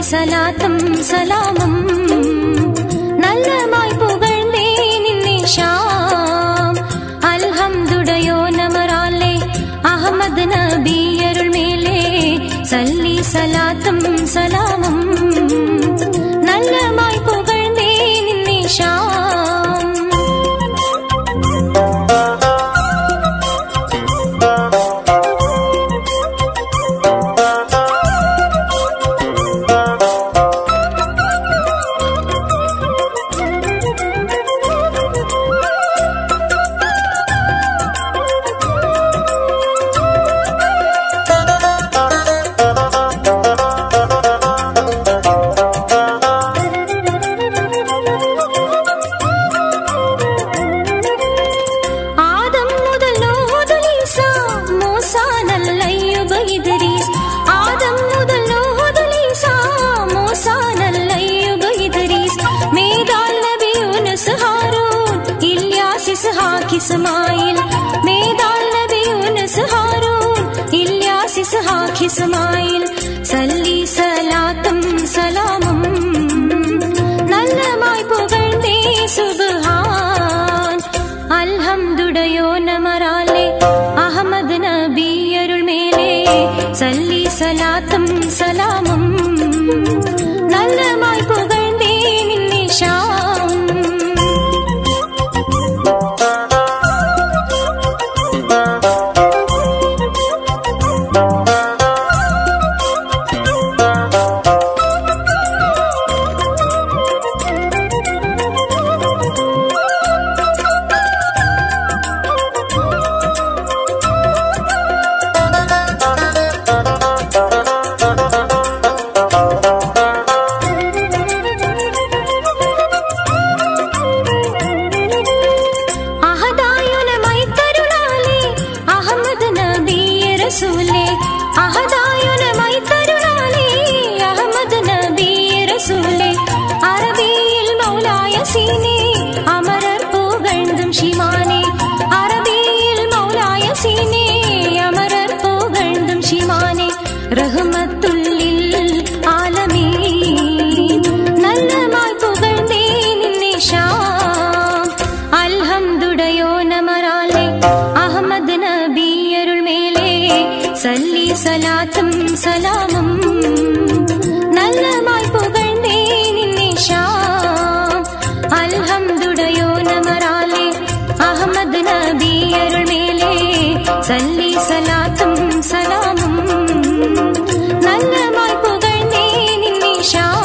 സലാത്തും സലാമും നല്ലമായി പുകഴ്ന്നേ നിന്നെ ഷാം. അൽഹംദുടയോ നമറാലേ അഹമ്മദ് നബിയരുൾ മേലേ സല്ലി സലാത്തും സലാമും നല്ലമായി പുകഴ്ന്നേ നിന്നെ ഷാം. ഇസ്മായിൽ മേദാൽ നബി യൂനുസ് ഹാറൂൻ ഇല്യാസ് ഇസ്ഹാഖ് ഇസ്മായിൽ സല്ലി സലാത്തും സലാമും നല്ലമായി പുകഴ്ന്നേ സുബ്ഹാൻ. അൽഹംദുടയോ നമറാലേ അഹമ്മദ് നബിയരുൾ മേലേ സല്ലി സലാത്തും സലാമും നല്ലമായി പുകഴ്ന്നേ നിന്നെ ഷാം. സല്ലി സലാത്തും സലാമും നല്ലമായി പുകഴ്ന്നേ നിന്നെ ഷാം. അൽഹംദുടയോ നമറാലേ അഹമ്മദ് നബിയരുൾ മേലേ സല്ലി സലാത്തും സലാമും നല്ലമായി പുകഴ്ന്നേ നിന്നെ ഷാം.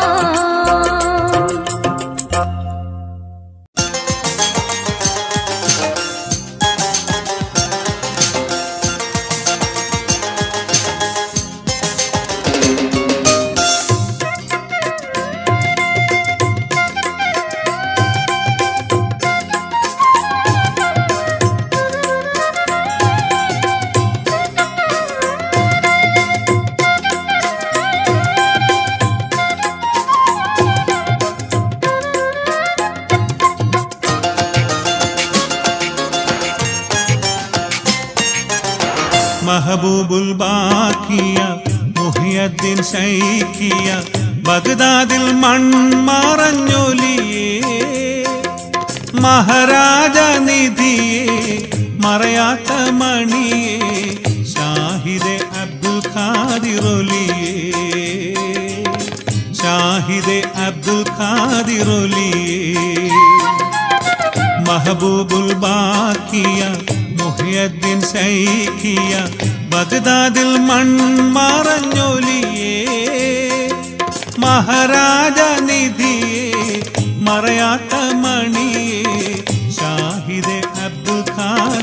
महबूबुल बाकिया മുഹിയദ്ദീൻ ശൈഖിയ ബഗ്ദാദിൽ മൺമറഞ്ഞൊലിയേ മഹാരാജ നിധിയേ മറയാത്ത മണിയേ ഷാഹിദെ അബ്ദുൽ ഖാദിറൊലിയേ ഷാഹിദെ അബ്ദുൽ ഖാദിറൊലിയേ महबूबुल बाकिया മുഹിയദ്ദീൻ ശൈഖിയ ബഗ്ദാദിൽ മൺമറഞ്ഞൊലിയേ മഹാരാജ നിധിയേ മറയാത്ത മണിയേ ഷാഹിദെ അബ്ദുൽ ഖാദിറൊലിയേ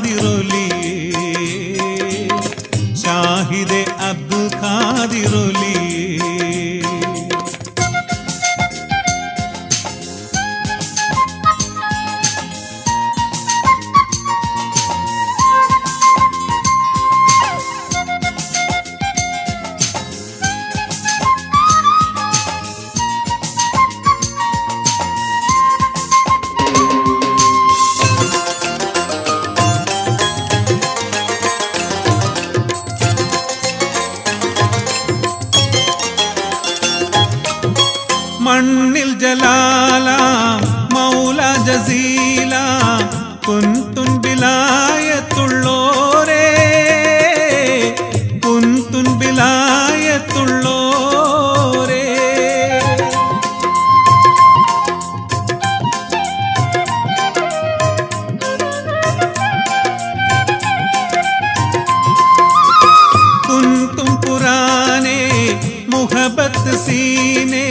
ഹസീനെ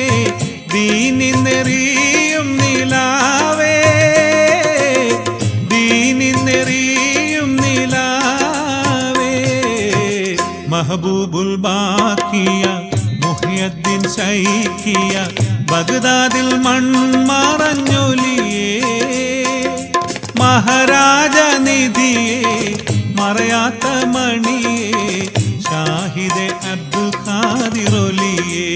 ദീനിന്നെറിയും നിലാവേ ദീനിന്നെറിയും നിലാവേ മഹബൂബുൽ ബാക്കിയ മുഹ്യദ്ദീൻ ശൈഖിയ ബഗ്ദാദിൽ മൺമറഞ്ഞൊലിയേ മഹാരാജ നിധിയേ മറയാത്ത മണിയേ ഷാഹിദെ അബ്ദുൽ ഖാദിറൊലിയേ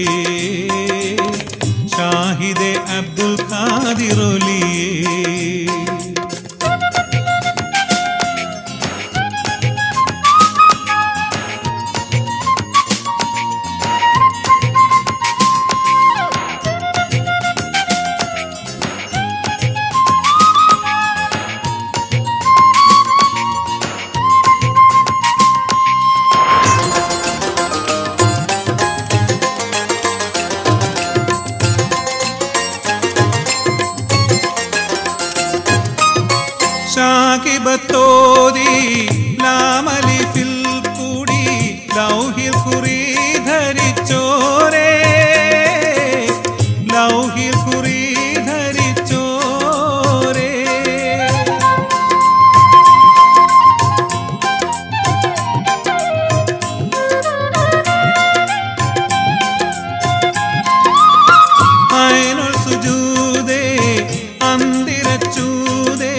ഷാഹിദെ അബ്ദുൽ ഖാദിറൊലിയേ ഷാകിബത്തോതി ലാമലിഫിൽ കൂടി ലൗഹിൽ കുറി ധരിച്ചോരേ ലൗഹിൽ കുറി ധരിച്ചോരേ ഐനുൽ സുജൂദേ അന്തിരച്ചൂദേ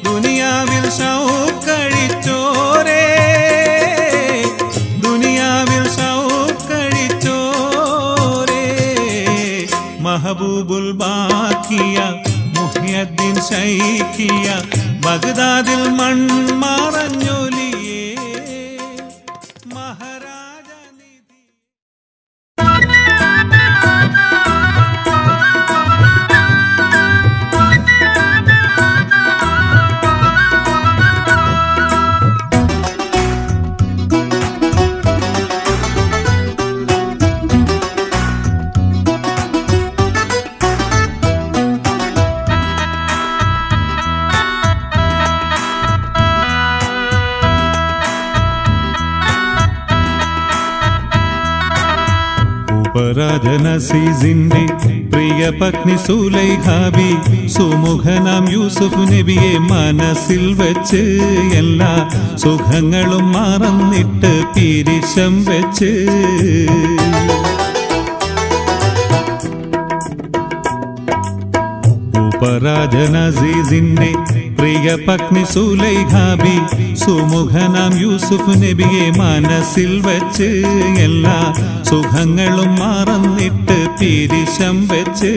ദുനിയാവിൽ ഷൗക്കഴിച്ചോരേ ദുനിയാവിൽ ഷൗക്കഴിച്ചോരേ മഹബൂബുൽ ബാക്കിയ മുഹ്യദ്ദീൻ ശൈഖിയ ബഗ്ദാദിൽ മൺമറഞ്ഞൊലിയേ മഹാരാജ നിധി ഉപരാജനസീസിന്റെ പ്രിയ പത്നി സുലൈഖാബി സുമുഖനാം യൂസുഫ് നബിയെ മനസ്സിൽ വെച്ച് എല്ലാ സുഖങ്ങളും മറന്നിട്ട് പിരിശം വെച്ച് ഉപരാജനസീസിന്റെ പ്രിയ പത്നി സുലൈഖാബി സുമുഖനാം യൂസുഫ് നബിയെ മനസ്സിൽ വെച്ച് എല്ലാ സുഖങ്ങളും മറന്നിട്ട് പിരിശം വെച്ച്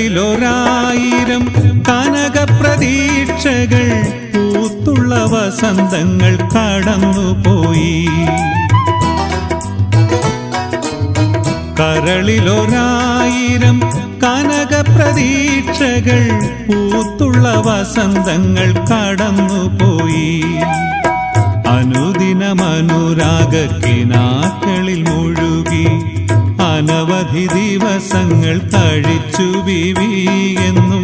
കരളിലൊരായിരം കനകപ്രതീക്ഷകൾ പൂത്തുള്ള വസന്തങ്ങൾ കടന്നുപോയി കരളിലൊരായിരം കനകപ്രതീക്ഷകൾ പൂത്തുള്ള വസന്തങ്ങൾ കടന്നുപോയി അനുദിനമനുരാഗക്കിനാക്കളിൽ മുഴുകി അനവധി ദിവസങ്ങൾ കഴിച്ചു ബീവി എന്നും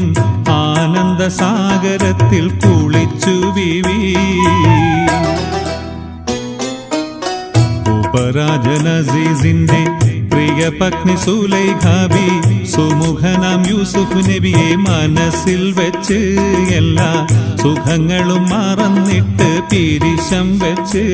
ആനന്ദസാഗരത്തിൽ കുളിച്ചു ബീവി ഉപരാജനസീസിന്റെ പ്രിയ പത്നി സുലൈഖാബി സുമുഖനാം യൂസുഫ് നബിയെ മനസ്സിൽ വെച്ച് എല്ലാ സുഖങ്ങളും മറന്നിട്ട് പിരിശം വെച്ച്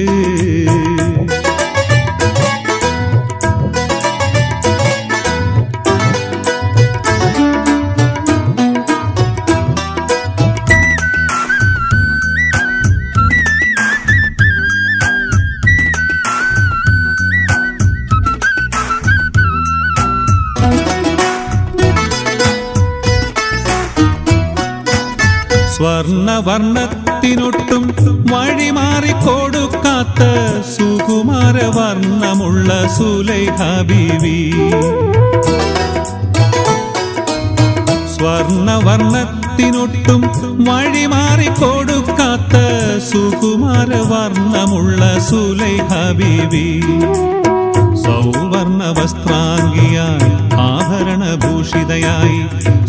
സ്വർണവർണ്ണത്തിനൊട്ടും വഴിമാറിക്കൊടുക്കാത്ത സുകുമാരവർണ്ണമുള്ള സുലൈഖ ബീവി സ്വർണവർണ്ണത്തിനൊട്ടും വഴിമാറിക്കൊടുക്കാത്ത സുകുമാര വർണ്ണമുള്ള സുലൈഖ ബീവി സൗവർണ വസ്ത്രാംഗിയായി ആഭരണഭൂഷിതയായി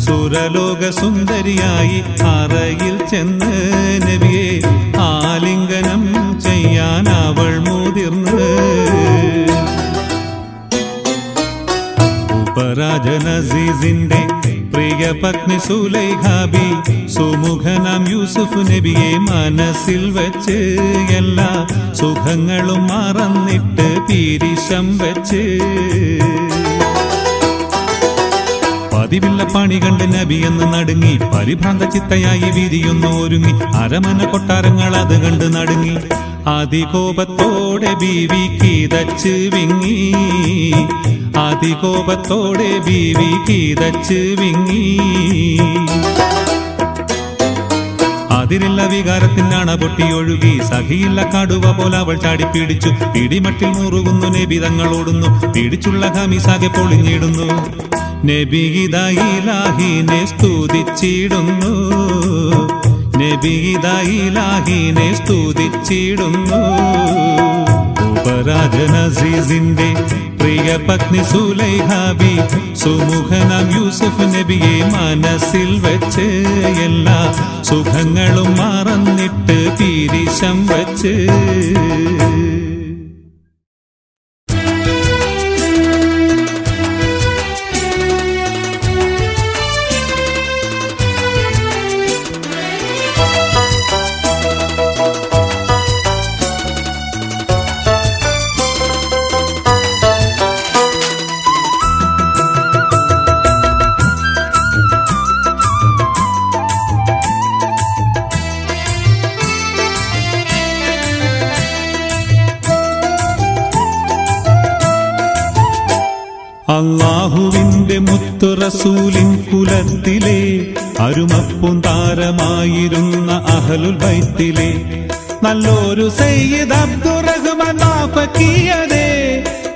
സുരലോക സുന്ദരിയായി അറയിൽ ചെന്ന് നബിയെ ആലിംഗനം ചെയ്യാൻ അവൾ മുതിർന്ന് ഉപരാജൻ അസീസിന്റെ പ്രിയ പത്നി സുലൈഖ ബി സുമുഖനാം യൂസുഫ് നബിയെ മനസ്സിൽ വെച്ച് എല്ലാ സുഖങ്ങളും മറന്നിട്ട് പീരിശം വെച്ച് പതിവില്ല പണി കണ്ട് നബി എന്ന് നടുങ്ങി പരിഭ്രാന്ത ചിത്തയായി വിരിയൊന്നു ഒരുങ്ങി അരമന കൊട്ടാരങ്ങൾ അത് കണ്ട് നടുങ്ങി അതികോപത്തോടെ ബീവി കീതച്ച് വിങ്ങി അതികോപത്തോടെ ബീവി കീതച്ച് വിങ്ങി അതിരില്ല വികാരത്തിനാണ് പൊട്ടിയൊഴുകി സഖിയില്ല കടുവ പോലെ അവൾ ചാടിപ്പിടിച്ചു പിടിമട്ടിൽ മുറുകുന്നു നബി തങ്ങളോടുന്നു പിടിച്ചുള്ള ഖമീസാകെ പൊളിഞ്ഞിടുന്നു നബി ഇലാഹിനെ സ്തുതിച്ചിടുന്നു നബി ഇലാഹിനെ സ്തുതിച്ചിടുന്നു ഉപരാജൻ അസീസിന്റെ പ്രിയ പത്നി സുലൈഖ ബി സുമുഖനാം യൂസുഫ് നബിയെ മനസ്സിൽ വെച്ച് എല്ലാ സുഖങ്ങളും മറന്നിട്ട് പീരിശം വെച്ച് അല്ലാഹുവിന്റെ മുത്തു റസൂലിൻ കുലത്തിലെ അരുമപ്പും താരമായിരുന്ന അഹ്ലുൽ ബൈത്തിലെ നല്ലൊരു സയ്യിദ് അബ്ദുറഹ്മാൻ ഫക്കിയതേ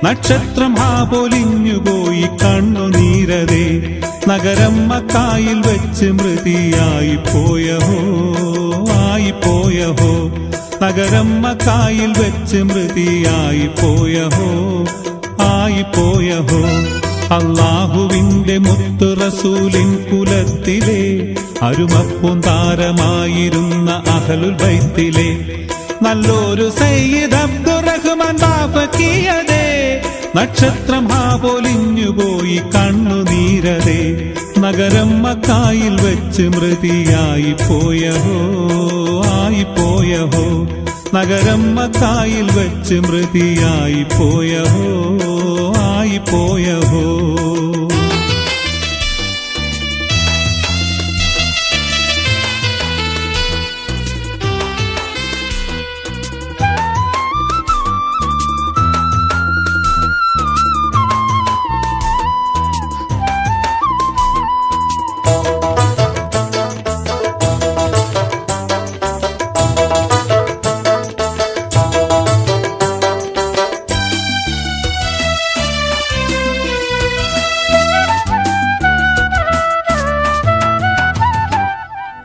നക്ഷത്രം പൊലിഞ്ഞുപോയി കണ്ണുനീരതേ നഗരം മക്കായിൽ വെച്ച് മൃതിയായി പോയഹോ ആയിപ്പോയഹോ നഗരം മക്കായിൽ വെച്ച് മൃതിയായി പോയഹോ ആയിപ്പോയഹോ അല്ലാഹുവിന്റെ മുത്തു റസൂലിൻ കുലത്തിലെ അരുമപ്പും താരമായിരുന്ന അഹ്ലുൽ ബൈത്തിലെ നല്ലൊരു സയ്യിദ് അബ്ദുറഹ്മാൻ ഫക്കിയതേ നക്ഷത്രം പൊലിഞ്ഞുപോയി കണ്ണുനീരതേ നഗരം മക്കായിൽ വെച്ച് മൃതിയായി പോയഹോ ആയിപ്പോയഹോ നഗരം മക്കായിൽ വെച്ച് മൃതിയായി പോയഹോ ആയിപ്പോയഹോ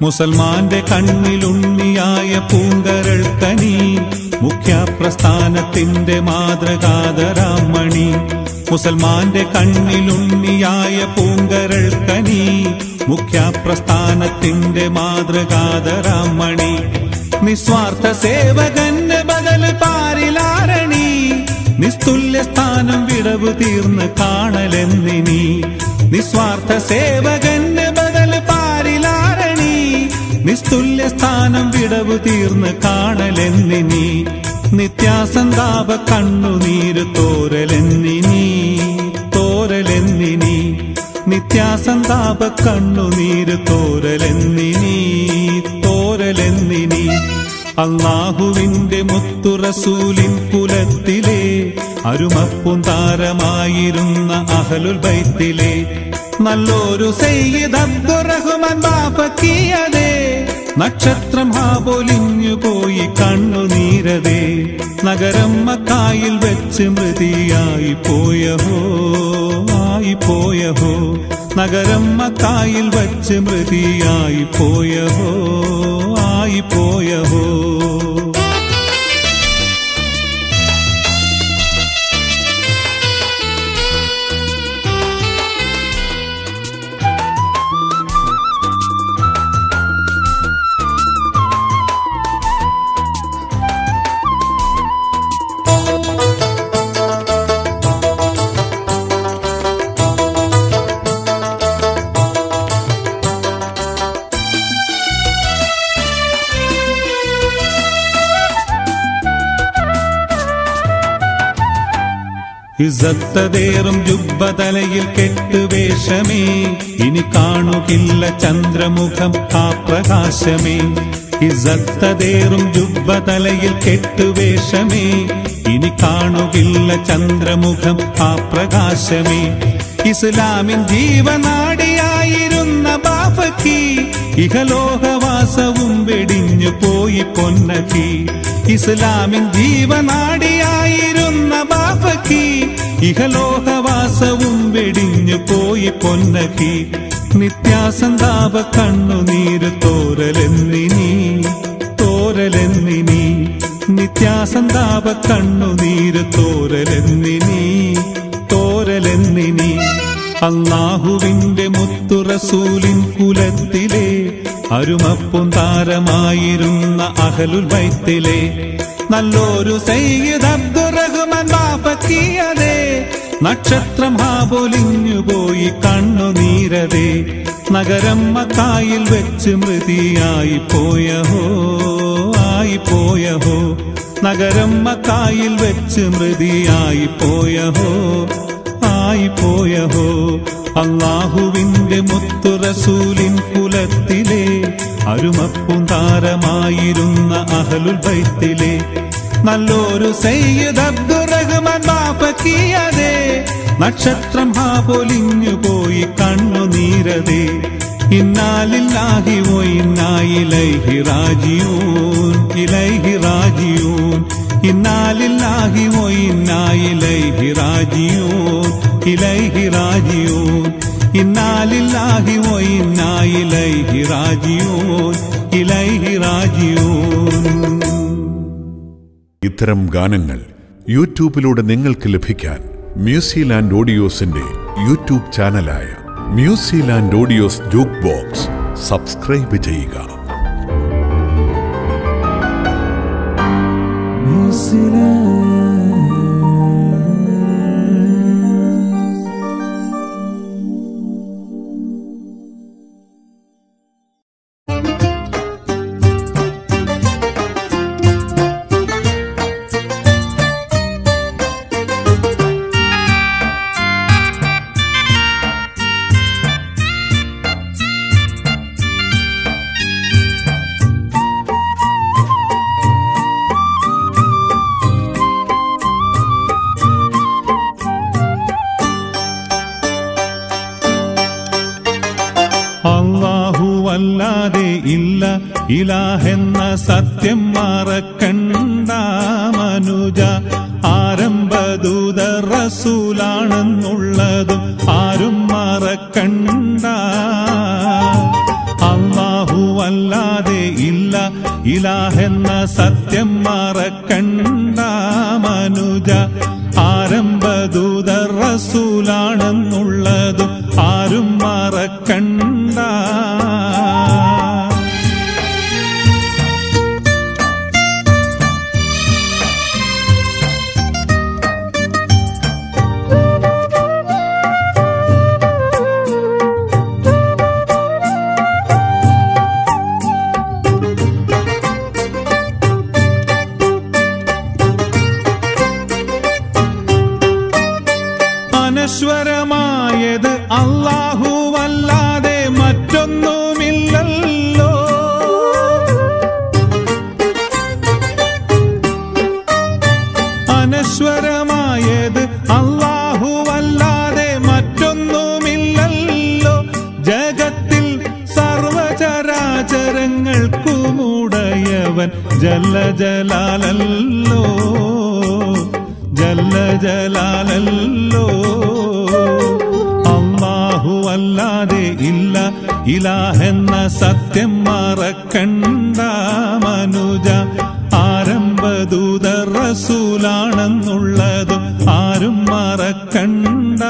മുസൽമാന്റെ കണ്ണിലുണ്ണിയായ പൂങ്കരൾ കനി മുഖ്യപ്രസ്ഥാനത്തിന്റെ മാതൃകാതരാമണി മുസൽമാന്റെ കണ്ണിലുണ്ണിയായ പൂങ്കരൾ കനി മുഖ്യപ്രസ്ഥാനത്തിന്റെ മാതൃകാതരാമണി നിസ്വാർത്ഥ സേവകന് ബദൽ പാരിലാരണി നിസ്തുല്യ സ്ഥാനം വിടവ് തീർന്ന് കാണലെന്നിനി നിസ്വാർത്ഥ സേവകന് ബദൽ പാരിലാരണി നിസ്തുല്യ സ്ഥാനം വിടവ് തീർന്ന് കാണലെന്നിനി നിത്യാസന്താപ കണ്ണുനീര് തോരലെന്നിനി തോരലെന്നിനി നിത്യാസന്താപ കണ്ണുനീര് തോരലെന്നിനി തോരലെന്നിനി അല്ലാഹുവിന്റെ മുത്തു റസൂലിൻ കുലത്തിലെ അരുമപ്പും താരമായിരുന്ന അഹ്ലുൽ ബൈത്തിലെ നല്ലൊരു സയ്യിദ് അബ്ദുറഹ്മാൻ ഫക്കിയതേ നക്ഷത്രം പൊലിഞ്ഞുപോയി കണ്ണുനീരതേ നഗരം മക്കായിൽ വെച്ച് മൃതിയായി പോയഹോ ആയിപ്പോയഹോ നഗരം മക്കായിൽ വച്ച് മൃതിയായി പോയഹോ ആയി പോയഹോ. ഇസത്തതേറും ജുബ്ബ തലയിൽ കെട്ടുവേഷമേ, ഇനി കാണുകില്ല ചന്ദ്രമുഖം ആ പ്രകാശമേ. ഇസത്തതേറും ജുബ്ബ തലയിൽ കെട്ടുവേഷമേ, ഇനി കാണുകില്ല ചന്ദ്രമുഖം ആ പ്രകാശമേ. ഇസ്ലാമിൻ ജീവനാടിയായിരുന്ന ബാഫക്കി ഇഹലോകവാസവും വെടിഞ്ഞു പോയി പൊന്നക്കി. ഇസ്ലാമിൻ ജീവനാടിയായിരുന്ന ബാഫക്കി ഇഹലോകവാസവും വെടിഞ്ഞു പോയി പൊന്നക്കി. നിത്യാസന്താപ കണ്ണുനീര് തോരലെന്നിനി തോരലെന്നിനി. നിത്യാസന്താപ കണ്ണുനീര് തോരലെന്നിനി തോരലെന്നിനി. അല്ലാഹുവിന്റെ മുത്തു റസൂലിൻ കുലത്തിലെ അരുമപ്പും താരമായിരുന്ന അഹ്ലുൽ ബൈത്തിലെ നല്ലൊരു സയ്യിദ് അബ്ദുറഹ്മാൻ ബാഫക്കിയതേ. നക്ഷത്രം പൊലിഞ്ഞു പോയി കണ്ണുനീരതേ. നഗരം മക്കായിൽ വെച്ച് മൃതിയായി പോയഹോ ആയി പോയഹോ. നഗരം മക്കായിൽ വെച്ച് മൃതിയായി പോയഹോ ആയി പോയഹോ. അല്ലാഹുവിന്റെ മുത്തു റസൂലിൻ കുലത്തിലെ അരുമപ്പും താരമായിരുന്ന അഹ്ലുൽ ബൈത്തിലെ നല്ലൊരു സയ്യിദ് അബ്ദുറഹ്മാൻ ബാഫക്കിയതേ. നക്ഷത്രം പൊലിഞ്ഞു പോയി കണ്ണുനീരതേ. ഇന്നാ ലില്ലാഹി വ ഇന്നാ ഇലൈഹി റാജിഊൻ ഇലൈഹി റാജിഊൻ. ഇന്നാ ലില്ലാഹി വ ഇന്നാ ഇലൈഹി റാജിഊൻ ഇലൈഹി റാജിഊൻ. ഇന്നാ ലില്ലാഹി വ ഇന്നാ ഇലൈഹി റാജിഊൻ ഇലൈഹി റാജിഊൻ. ഇത്തരം ഗാനങ്ങൾ യൂട്യൂബിലൂടെ നിങ്ങൾക്ക് ലഭിക്കാൻ മ്യൂസിലാൻഡ് ഓഡിയോസിന്റെ യൂട്യൂബ് ചാനലായ Musiland audios jukebox subscribe ചെയ്യുക. അല്ലാഹുവല്ലാതെ ഇല്ല ഇലാഹെന്ന സത്യം മറക്കണ്ട മനുജ. ആരംഭദൂത റസൂലാണെന്നുള്ളതും ആരും മറക്കണ്ട. അല്ലാഹുവല്ലാതെ ഇല്ല ഇലാഹെന്ന സത്യം മറക്കണ്ട മനുജ. ആരംഭദൂത റസൂലാണെന്നുള്ളതും ആരും മറക്കണ്ട. അനശ്വരമായത് അല്ലാഹുവല്ലാതെ മറ്റൊന്നുമില്ലല്ലോ. അനശ്വരമായത് അല്ലാഹുവല്ലാതെ മറ്റൊന്നുമില്ലല്ലോ. ജഗത്തിൽ സർവചരാചരങ്ങൾക്കുമുടയവൻ ജല്ല ജലാലല്ലോ ജല്ല ജലാലല്ലോ. അല്ലാഹുവല്ല അല്ലാഹുവല്ലാതെ ഇല്ല ഇലാഹെന്ന സത്യം മറക്കണ്ട മനുജ. ആരംഭദൂതർ റസൂലാണെന്നുള്ളതും ആരും മറക്കണ്ട.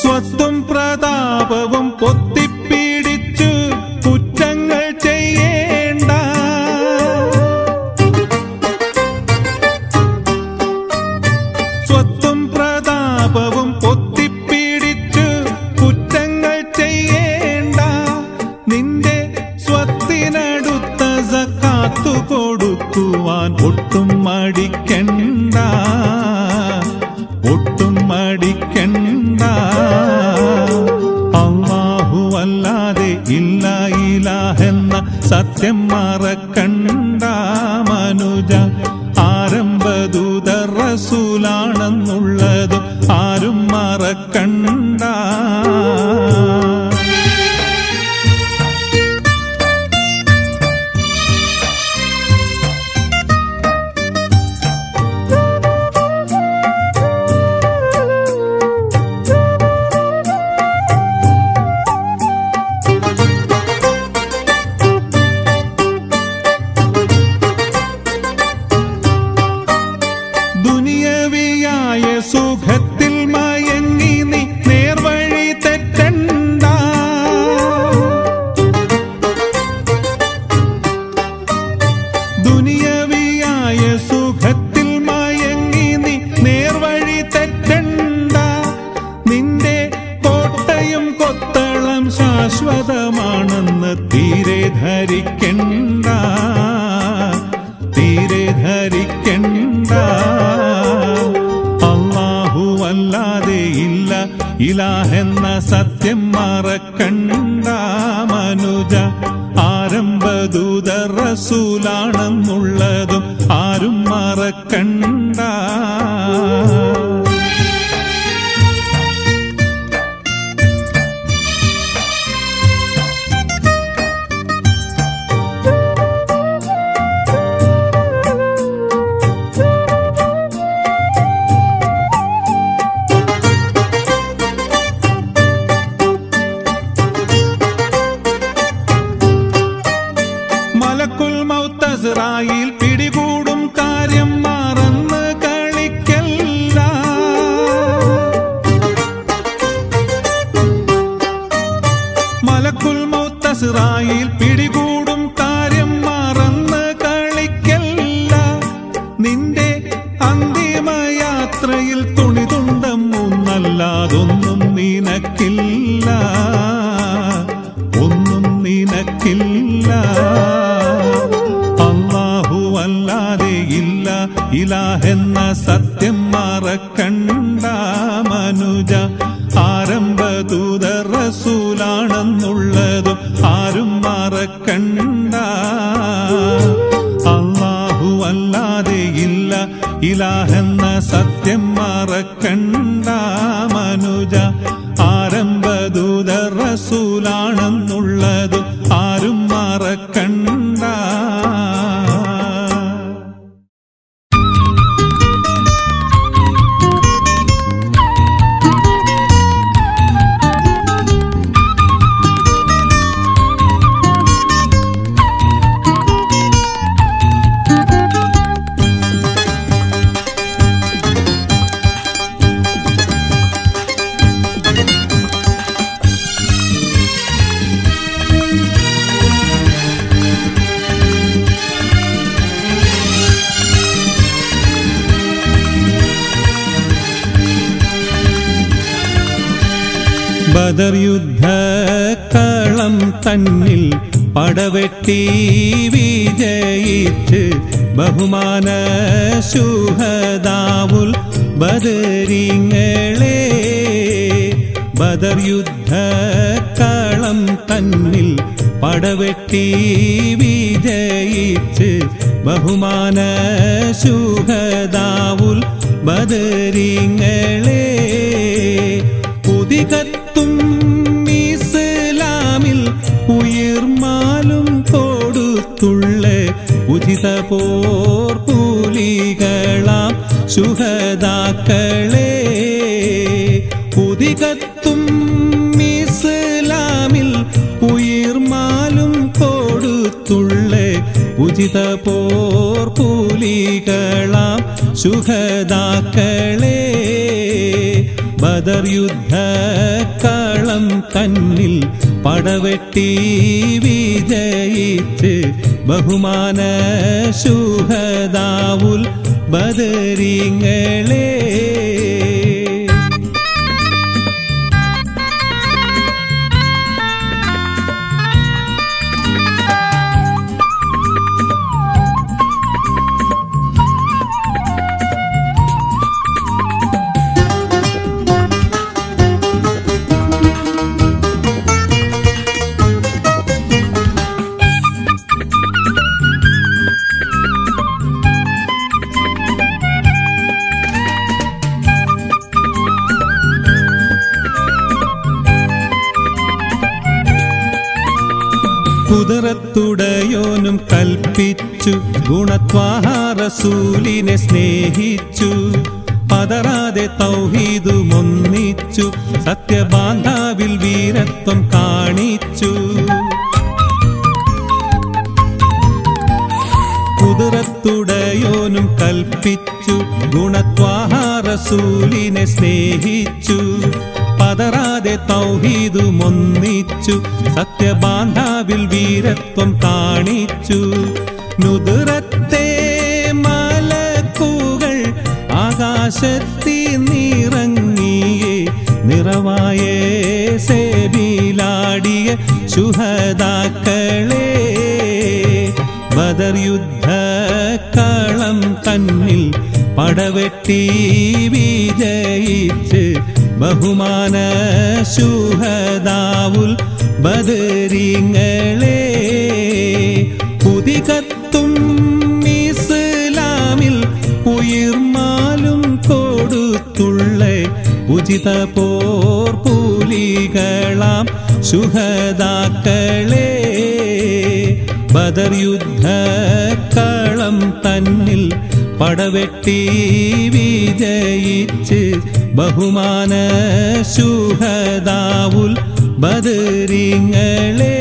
സ്വത്തും പ്രതാപവും പൊത്തിപ്പിടിച്ചു കുറ്റങ്ങൾ ചെയ്യേണ്ട. സ്വത്തും പ്രതാപവും പൊത്തിപ്പിടിച്ചു കുറ്റങ്ങൾ ചെയ്യേണ്ട. നിന്റെ സ്വത്തിനടുത്ത സക്കാത്തു കൊടുക്കുവാൻ ഒട്ടും മടിക്കണ്ട, ഒട്ടും മടിക്കണ്ട. അല്ലാഹുവല്ലാതെ ഇല്ല ഇലാഹെന്ന സത്യം മറക്കണ്ട മനുജ. ആരംഭദൂതർ റസൂലാണെന്നുള്ളതും ആരും മറക്കണ്ട. ദുനിയവിയായ സുഖത്തിൽ മയങ്ങി നീ നേർവഴി തെറ്റണ്ട. ദുനിയവിയായ സുഖത്തിൽ മയങ്ങി നീ നേർവഴി തെറ്റണ്ട. നിന്റെ കോട്ടയും കൊത്തളം ശാശ്വതമാണെന്ന് തീരെ ധരിക്കണ്ട, തീരെ ധരിക്കണ്ട. അല്ലാഹുവല്ലാതെ ഇല്ല ഇലാഹെന്ന സത്യം മറക്കണ്ട മനുജ. ആരംഭദൂതർ റസൂലാണെന്നുള്ളതും ആരും മറക്കണ്ട. മലക്കുൽ മൗത്ത് അസ്റായീൽ പിടികൂടും കാര്യം മറന്ന് കളിക്കല്ല. മലക്കുൽ മൗത്ത് അസ്റായീൽ പിടികൂടും കാര്യം മറന്ന് കളിക്കല്ല. നിന്റെ അന്തിമയാത്രയിൽ തുണിതുണ്ടം ഒന്നല്ലാതൊന്നും നിനക്കില്ല, ഒന്നും നിനക്കില്ല. അല്ലാഹുവല്ലാതെ ഇല്ല ഇലാഹെന്ന സത്യം മറക്കണ്ട മനുജ. ആരംഭദൂതർ റസൂലാണെന്നുള്ളതും ആരും മറക്കണ്ട. അല്ലാഹുവല്ലാതെ ഇല്ല ഇലാഹെന്ന സത്യം മറക്കണ്ട മനുജ. ആരംഭദൂതർ റസൂലാണെന്നുള്ളതും ആരും മറക്കണ്ട. ബദർ യുദ്ധക്കളം തന്നിൽ പടവെട്ടി വിജയിച്ച് ബഹുമാന ശുഹദാവുൽ ബദരിങ്ങളെ. ബദർ യുദ്ധക്കളം തന്നിൽ പടവെട്ടി വിജയിച്ച് ബഹുമാന ശുഹദാവുൽ ബദരീങ്ങളെ പുതികത്തും ഇസ്ലാമിൽ ഉയിർമാലും കൊടുത്തുള്ള ഉചിത പോർപൂലികളാം ശുഹദാക്കളെ പുതികത്തും ഇസ്ലാമിൽ ഉയിർമാലും കൊടുത്തുള്ള ഉചിത പോർപൂലികളാം ശുഹദാക്കളെ ബദർ യുദ്ധക്കളം തന്നിൽ പടവെട്ടി വിജയിച്ച് ബഹുമാന ശുഹദാവുൽ ബദരീങ്ങളെ കുതിരത്തുടയോനും കൽപ്പിച്ചു ഗുണത്വാഹ റസൂലിനെ സ്നേഹിച്ചു പതറാതെ തൗഹീദുമൊന്നിച്ചു സത്യബാന്ധാവിൽ വീരത്വം കാണിച്ചു കുതിരത്തുടയോനും കൽപ്പിച്ചു ഗുണത്വാഹ റസൂലിനെ സ്നേഹിച്ചു പതറാതെ തൗഹീദുമൊന്നിച്ചു സത്യബാന്ധാവിൽ വീരത്വം കാണിച്ചു നുദുറത്തെ മലക്കുകൾ ആകാശത്തിൽ നിറങ്ങിയേ നിറവായ സേബിലാടിയ ശുഹദാക്കളെ ബദർ യുദ്ധക്കളം തന്നിൽ പടവെട്ടി വിജയിച്ച് ബഹുമാന ശുഹദാവുൽ ബദരീങ്ങളെ പുതികത്തും ഇസ്ലാമിൽ ഉയിർമാലും കൊടുത്തുള്ള ഉചിത പോർപൂലികളാം ശുഹദാക്കളെ ബദർ യുദ്ധക്കളം തന്നിൽ പടവെട്ടി വിജയിച്ച് ബഹുമാന ശുഹദാവുൽ ബദരീങ്ങളെ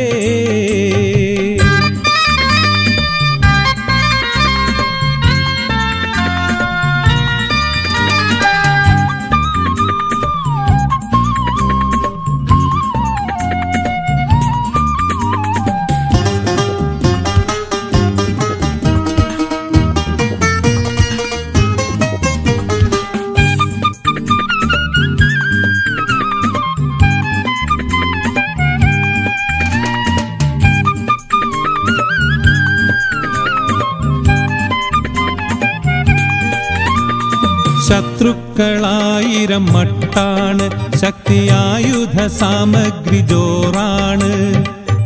ശത്രുക്കളായിരം മട്ടാണ് ശക്തിയായുധ സാമഗ്രി ജോറാണ്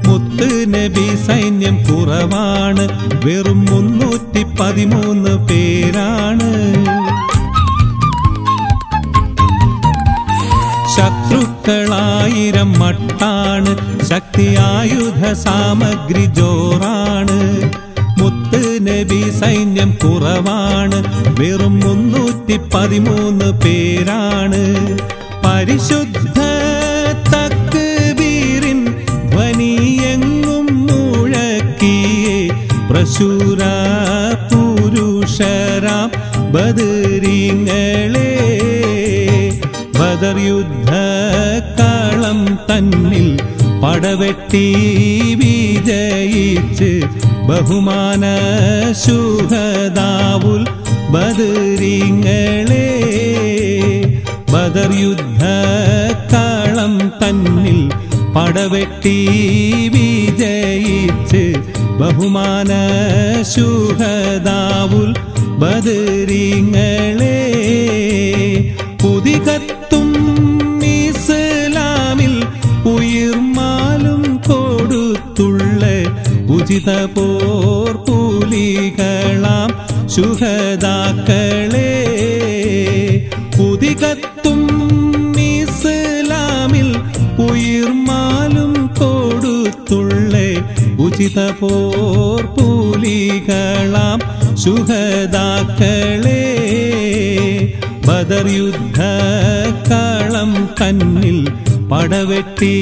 മുത്ത് നബി സൈന്യം കുറവാണ് വെറും 313 പേരാണ് ശത്രുക്കളായിരം മട്ടാണ് ശക്തിയായുധ സാമഗ്രി ജോറാണ് മുത്ത് നബി സൈന്യം കുറവാണ് വെറും 313 പേരാണ് പരിശുദ്ധ തക്ബീറിൻ ധ്വനിയെങ്ങും മുഴക്കിയേ പ്രശൂര പുരുഷരാം ബദരീങ്ങളെ ബദർ യുദ്ധക്കളം തന്നിൽ പടവെട്ടി വിജയിച്ച് ബഹുമാന ശുഹദാവുൽ ബദരീങ്ങളെ ബദർ യുദ്ധക്കളം തന്നിൽ പടവെട്ടി വിജയിച്ച് ബഹുമാന ശുഹദാവുൽ ബദരീങ്ങളെ പുതികത്തും ഇസ്ലാമിൽ ഉയിർമാലും കൊടുത്തുള്ള ഉചിത പോർപൂലികളാം ശുഹദാക്കളെ ഉദികത്തും ഇസ്ലാമിൽ ഉയിർമാലും കൊടുത്തുള്ളേ ഉചിത പോർപൂലികളാം ശുഹദാക്കളെ ബദർ യുദ്ധക്കളം തന്നിൽ പടവെട്ടി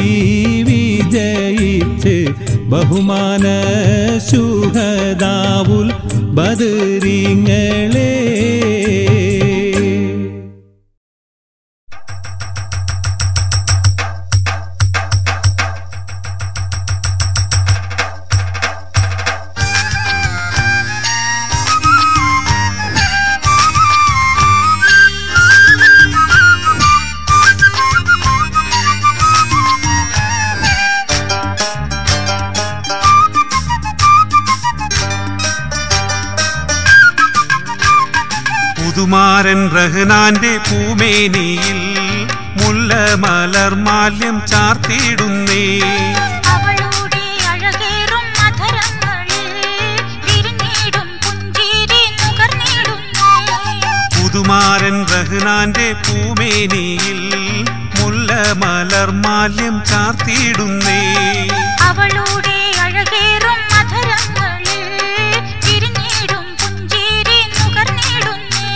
വിജയിച്ച് ബഹുമാന ശുഹദാവുൽ ബദരീങ്ങളെ പുതുമാരൻ റഹ്നാന്റെ പൂമേനിയിൽ മുല്ലമലർമാല്യം ചാർത്തിയിടുന്നേ അവളുടെ അഴകേറും അധരങ്ങളിൽ വിരിഞ്ഞിടും പുഞ്ചിരി നുകർന്നിടുന്നേ പുതുമാരൻ റഹ്നാന്റെ പൂമേനിയിൽ മുല്ലമലർമാല്യം ചാർത്തിയിടുന്നേ അവളുടെ അഴകേറും അധരങ്ങളിൽ വിരിഞ്ഞിടും പുഞ്ചിരി നുകർന്നിടുന്നേ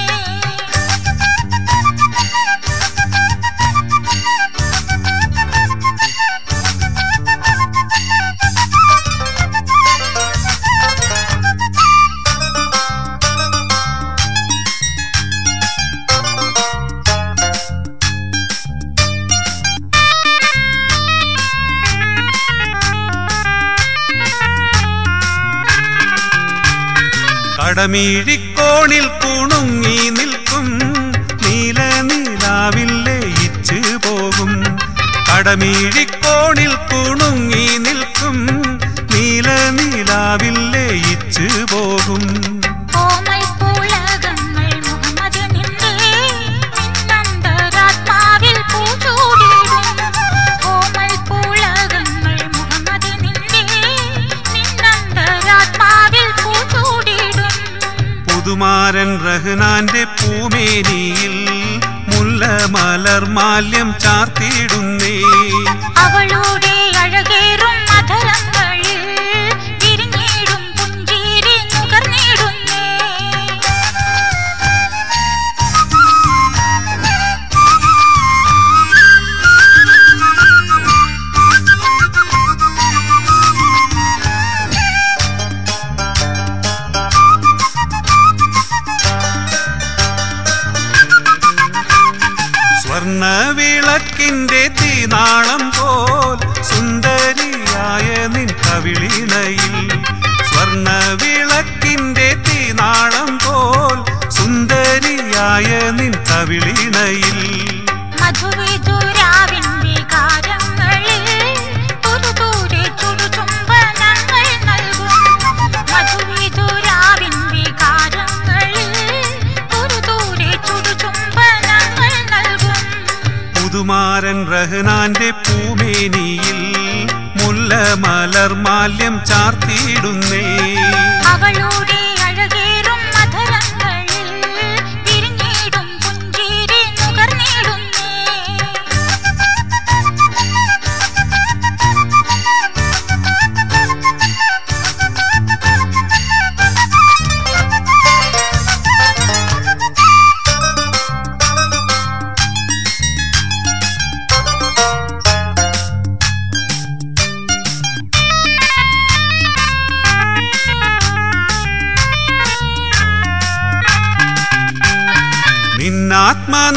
കടമീഴിക്കോണിൽ കുണുങ്ങി നിൽക്കും നീലനിലാവിൽ ലയിച്ച് പോകും കടമീഴിക്കോണിൽ കുണുങ്ങി നിൽക്കും നീലനിലാവിൽ ലയിച്ച് പോകും ഓമൽ പുളകങ്ങൾ മുഹമ്മദ് നിന്റെ നിന്നന്തരാത്മാവിൽ പൂച്ചൂടിടും ഓമൽ പുളകങ്ങൾ മുഹമ്മദ് നിന്റെ നിന്നന്തരാത്മാവിൽ പൂച്ചൂടിടും പുതുമാരൻ റഹ്നാന്റെ പൂമേനിയിൽ മുല്ലമലർമാല്യം ചാർത്തിയിടുന്നേ അവളുടെ അഴകേറും അധരങ്ങളിൽ വിരിഞ്ഞിടും പുഞ്ചിരി നുകർന്നിടുന്നേ സ്വർണ്ണവിളക്കിന്റെ തീനാളം പോൽ സുന്ദരിയായ നിൻ കവിളിണയിൽ സ്വർണ്ണവിളക്കിന്റെ തീനാളം പോൽ സുന്ദരിയായ നിൻ കവിളിണയിൽ മധുവിധുരാവിൻ വികാരങ്ങളിൽ തുരുതൂരെ ചുടുചുംബനങ്ങൾ നൽകും മധുവിധുരാവിൻ വികാരങ്ങളിൽ തുരുതൂരെ ചുടുചുംബനങ്ങൾ നൽകും പുതുമാരൻ റഹ്നാന്റെ പൂമേനിയിൽ മുല്ലമലർമാല്യം ചാർത്തിയിടുന്നേ അവളുടെ അഴകേറും അധരങ്ങളിൽ വിരിഞ്ഞിടും പുഞ്ചിരി നുകർന്നിടുന്നേ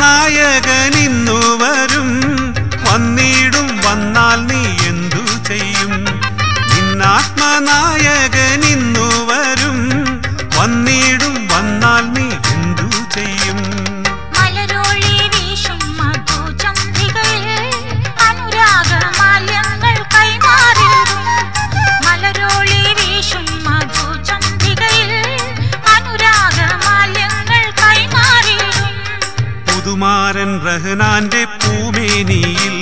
നിന്നാത്മനായകനിന്നു വരും വന്നിടും വന്നാൽ നീ എന്തു ചെയ്യും നിന്നാത്മനായകനിന്നു വരും വന്നിടും വന്നാൽ നീ എന്തു ചെയ്യും മലരോളി വീശും മധുചന്ദ്രികയിൽ അനുരാഗമാല്യങ്ങൾ കൈമാറിടും മലരോളി വീശും മധുചന്ദ്രികയിൽ അനുരാഗമാല്യങ്ങൾ കൈമാറിടും പുതുമാരൻ റഹ്നാന്റെ പൂമേനിയിൽ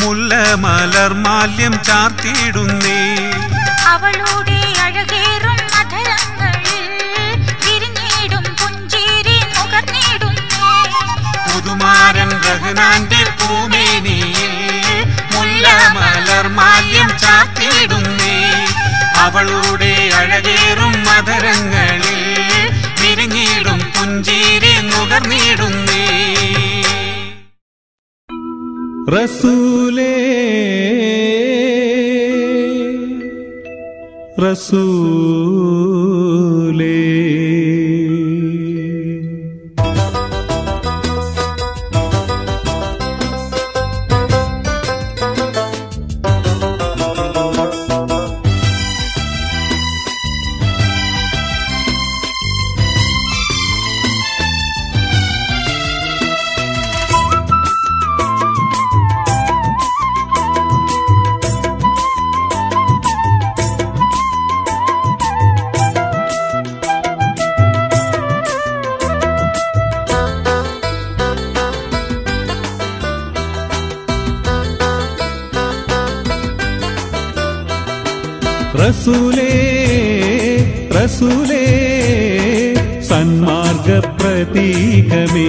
മുല്ലമലർമാല്യം ചാർത്തിയിടുന്നേ അവളുടെ അഴകേറും അധരങ്ങളിൽ വിരിഞ്ഞിടും പുഞ്ചിരി നുകർന്നിടുന്നേ. പുതുമാരൻ റഹ്നാന്റെ പൂമേനിയിൽ മുല്ല മലർമാല്യം ചാർത്തിയിടുന്നേ. അവളുടെ അഴകേറും മധുരങ്ങളിൽ വിരിഞ്ഞിടും പുഞ്ചിരി നുകർന്നിടുന്നേ. റസൂലേ റസൂലേ റസൂലേ റസൂലേ സന്മാർഗ പ്രതീകമേ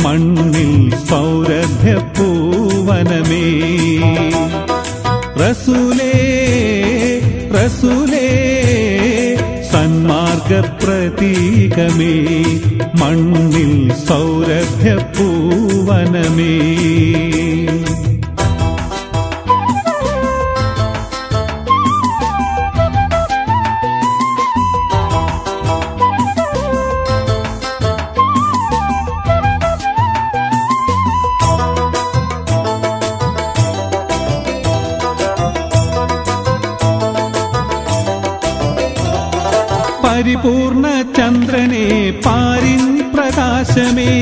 മണ്ണിൽ സൗരഭ്യ പൂവനമേ. റസൂലേ റസൂലേ സന്മാർഗ പ്രതീകമേ മണ്ണിൽ സൗരഭ്യ പൂവനമേ. പരിപൂർണ ചന്ദ്രനെ പാരിൻ പ്രകാശമേ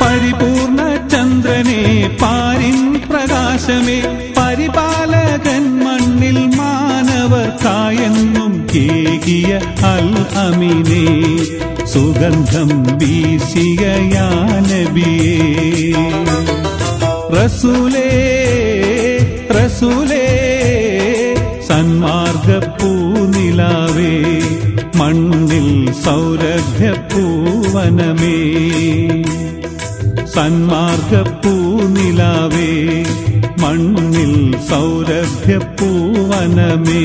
പരിപൂർണ ചന്ദ്രനെ പാരിൻ പ്രകാശമേ. പരിപാലകൻ മണ്ണിൽ മാനവർക്കായെന്നും കേകിയ അൽ അമീനേ സുഗന്ധം വീശിയ യാ നബിയേ. റസൂലേ റസൂലേ സന്മാർഗ പൂനിലാവേ മണ്ണിൽ സൗരഭ്യ പൂവനമേ. സന്മാർഗ പൂനിലാവേ മണ്ണിൽ സൗരഭ്യ പൂവനമേ.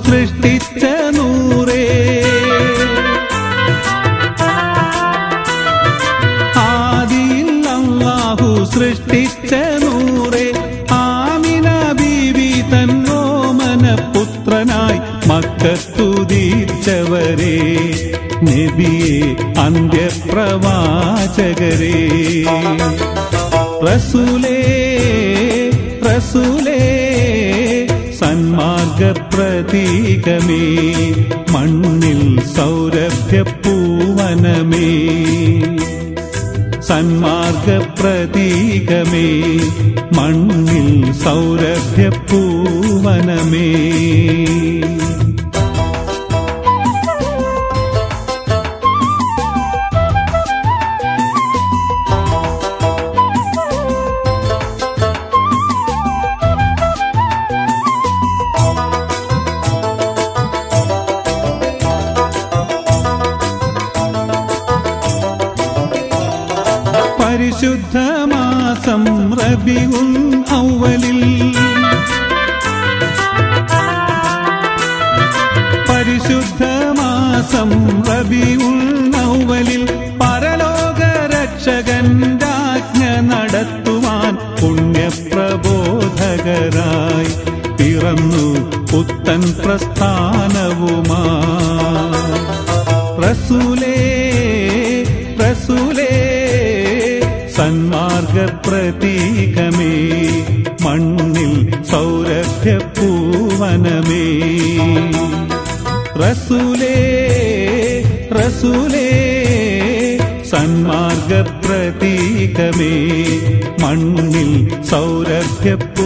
സൃഷ്ടിച്ച നൂറേ ആദിയിൽ അല്ലാഹു സൃഷ്ടിച്ച നൂറേ. ആമിന ബീവി തന്നോമന പുത്രനായി മക്കത്തുദീച്ചവരേ നബിയേ അന്ത്യപ്രവാചകരേ. റസൂലേ റസൂലേ സന്മാർഗ പ്രതീകമേ മണ്ണിൽ സൗരഭ്യ പൂവനമേ. സന്മാർഗ പ്രതീകമേ മണ്ണിൽ സൗരഭ്യ പൂവനമേ. പരിശുദ്ധമാസം റബീഉൽ അവ്വലിൽ പരിശുദ്ധമാസം റബീഉൽ അവ്വലിൽ പരലോക രക്ഷകന്റെ ആജ്ഞ നടത്തുവാൻ പുണ്യപ്രബോധകരായി പിറന്നു പുത്തൻ പ്രസ്ഥാനവുമായി. റസൂലേ റസൂലേ സന്മാർഗ പ്രതീകമേ മണ്ണിൽ സൗരഭ്യ പൂവനമേ. റസൂലേ റസൂലേ സന്മാർഗ പ്രതീകമേ മണ്ണിൽ സൗരഭ്യപൂവനമേ.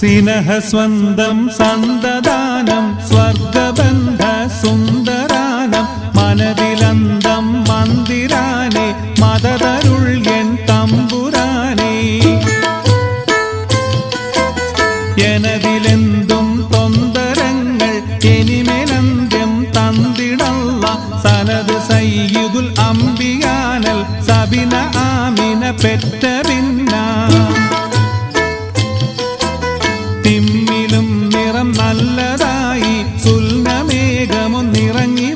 സിനഹസ്വന്തം സന്തദാനം സ്വർഗബന്ധ സുന്ദരാനം മനതിലന്തം മന്ദിരാനെ മദതരുൾ എൻ തമ്പുരാനെ. എനതിലെന്തും തൊന്തരങ്ങൾ എനിമെനന്ത്യം തന്തിടല്ല സനത് സയ്യിദുൽ അംബിയാനൽ സബിന ആമിന പെറ്റ പിന്ന തിമ്മിലും നിറം നല്ലതായി സുൽനമേഘമൊന്നിറങ്ങി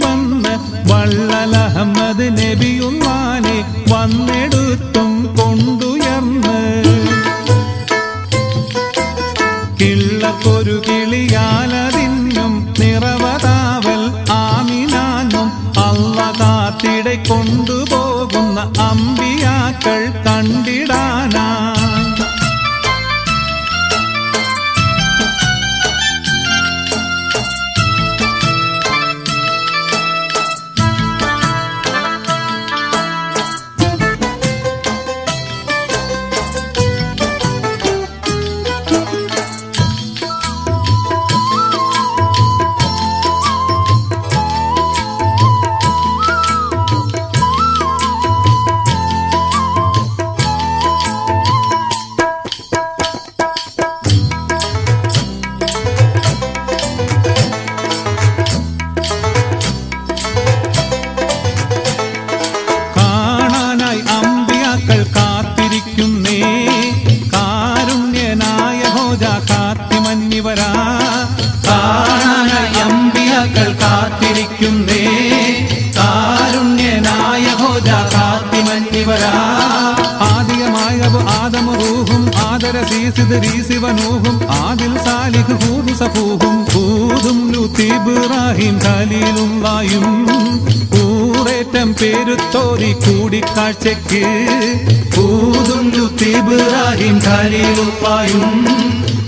വന്ന് വള്ളലഹമ്മദ് നബിയുള്ളാനെ വന്നെടുത്തും കൊണ്ടുയർന്ന് കിള്ളക്കൊരു കിളിയാലതിന്നും നിറവതാവൽ ആമിനാനും അള്ള കാത്തിടെ കൊണ്ടുപോകുന്ന അമ്പിയാക്കൾ കണ്ടിടാനാ. ആദിയമായവ് ആദമ റൂഹും ആദരസീസിദരീസിവനൂഹും ആദിൽ സാലിഹ് ഹൂദ് സഫൂഹും ഹൂദും ലൂത്ത് ഇബ്രാഹിം ഖലീലുള്ളായും കൂറേറ്റം പേരുത്തോരി കൂടിക്കാഴ്ചയ്ക്ക് ഹൂദും ലൂത്ത് ഇബ്രാഹിം ഖലീലുള്ളായും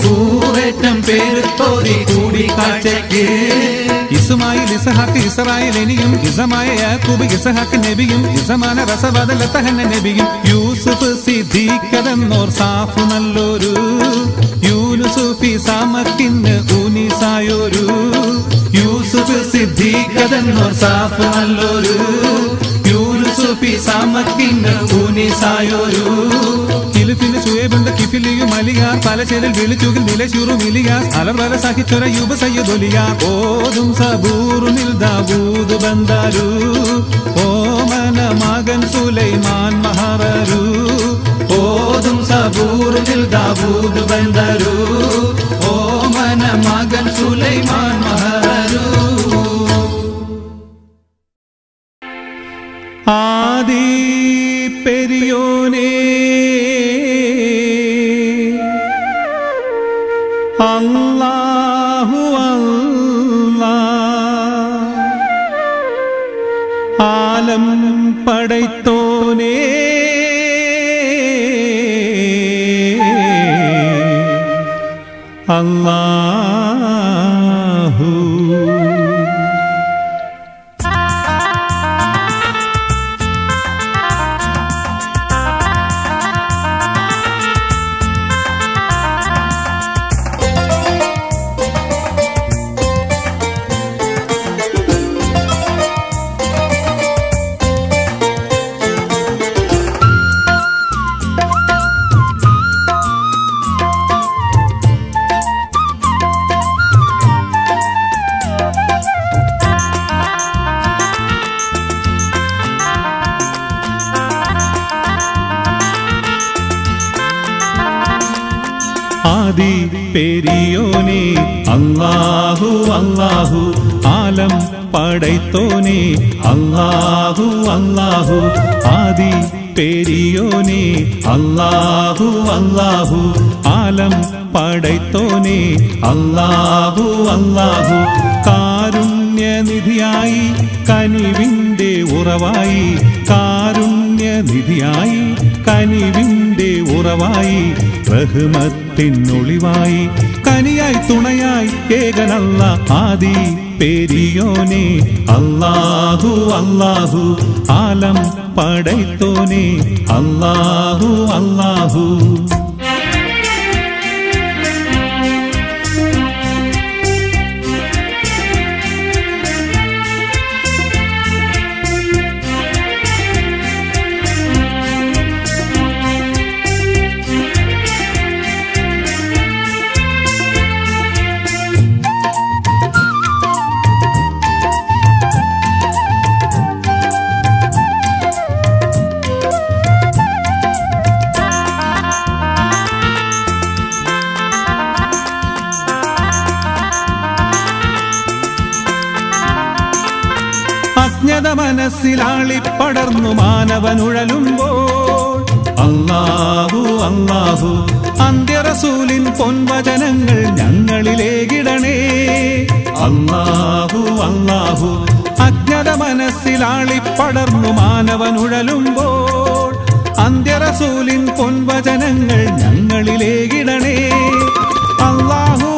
കൂറേറ്റം പേരുത്തോരി കൂടിക്കാഴ്ചയ്ക്ക്. ഇസ്മായിൽ ഇസ്ഹാക്ക് ഇസ്രായേൽ എനിയും ഇസമായ യാക്കൂബ് ഇസ്ഹാക്ക് നബിയും ഇസമാന റസവദലതഹന്ന നബിയും യൂസുഫ് സിദ്ദീഖെന്നോർ സാഫു നല്ലൊരു യൂനുസുഫി സമക്കിന് ഊനിസായൊരു യൂസുഫ് സിദ്ദീഖെന്നോർ സാഫു നല്ലൊരു യൂനുസുഫി സമക്കിന് ഊനിസായൊരു. കിലുഫിന് ശുയേബുണ്ട് കിഫിലിയും അലിയാർ പലചേരിൽ വിളിച്ചുകിൽ നിലശൂറും ഇലിയാസ് അലർവല സഹിച്ചൊര യുബ സയ്യിദുലിയാർ ഓതും സബൂറുനിൽ ദാവൂദ് ബന്ദാരു ഓമന മകൻ സുലൈമാൻ മഹറരു ഓതും സബൂറുനിൽ ദാവൂദ് ബന്ദാരു ഓമന മകൻ സുലൈമാൻ മഹറരു. ആദി പെരിയോനേ അല്ലാഹു അല്ലാഹ് ആലം പടൈത്തോനേ അല്ലാഹു. ആദി പെരിയോനെ അല്ലാഹു അല്ലാഹു ആലം പടൈത്തോനെ അല്ലാഹു അല്ലാഹു ആദി പെരിയോനെ അല്ലാഹു അല്ലാഹു ആലം പടൈത്തോനെ അല്ലാഹു അല്ലാഹു കാരുണ്യനിധിയായി കനിവിന്റെ ഉറവായി കാരുണ്യനിധിയായി കനിവിന്റെ ഉറവായി റഹ്മത്തിനൊളിവായി കനിയായി തുണയായി ഏകനല്ല ആദി പെരിയോനെ അല്ലാഹു അല്ലാഹു ആലം പടൈത്തോനെ അല്ലാഹു അല്ലാഹു അജ്ഞത മനസ്സിലാളിപ്പടർന്നു മാനവനുഴലുമ്പോൾ അല്ലാഹു അല്ലാഹു അന്ത്യറസൂലിൻ പൊൻവചനങ്ങൾ ഞങ്ങളിലേകിടണേ അല്ലാഹു അല്ലാഹു അജ്ഞത മനസ്സിലാളിപ്പടർന്നു മാനവനുഴലുമ്പോൾ അന്ത്യറസൂലിൻ പൊൻവചനങ്ങൾ ഞങ്ങളിലേകിടണേ അല്ലാഹു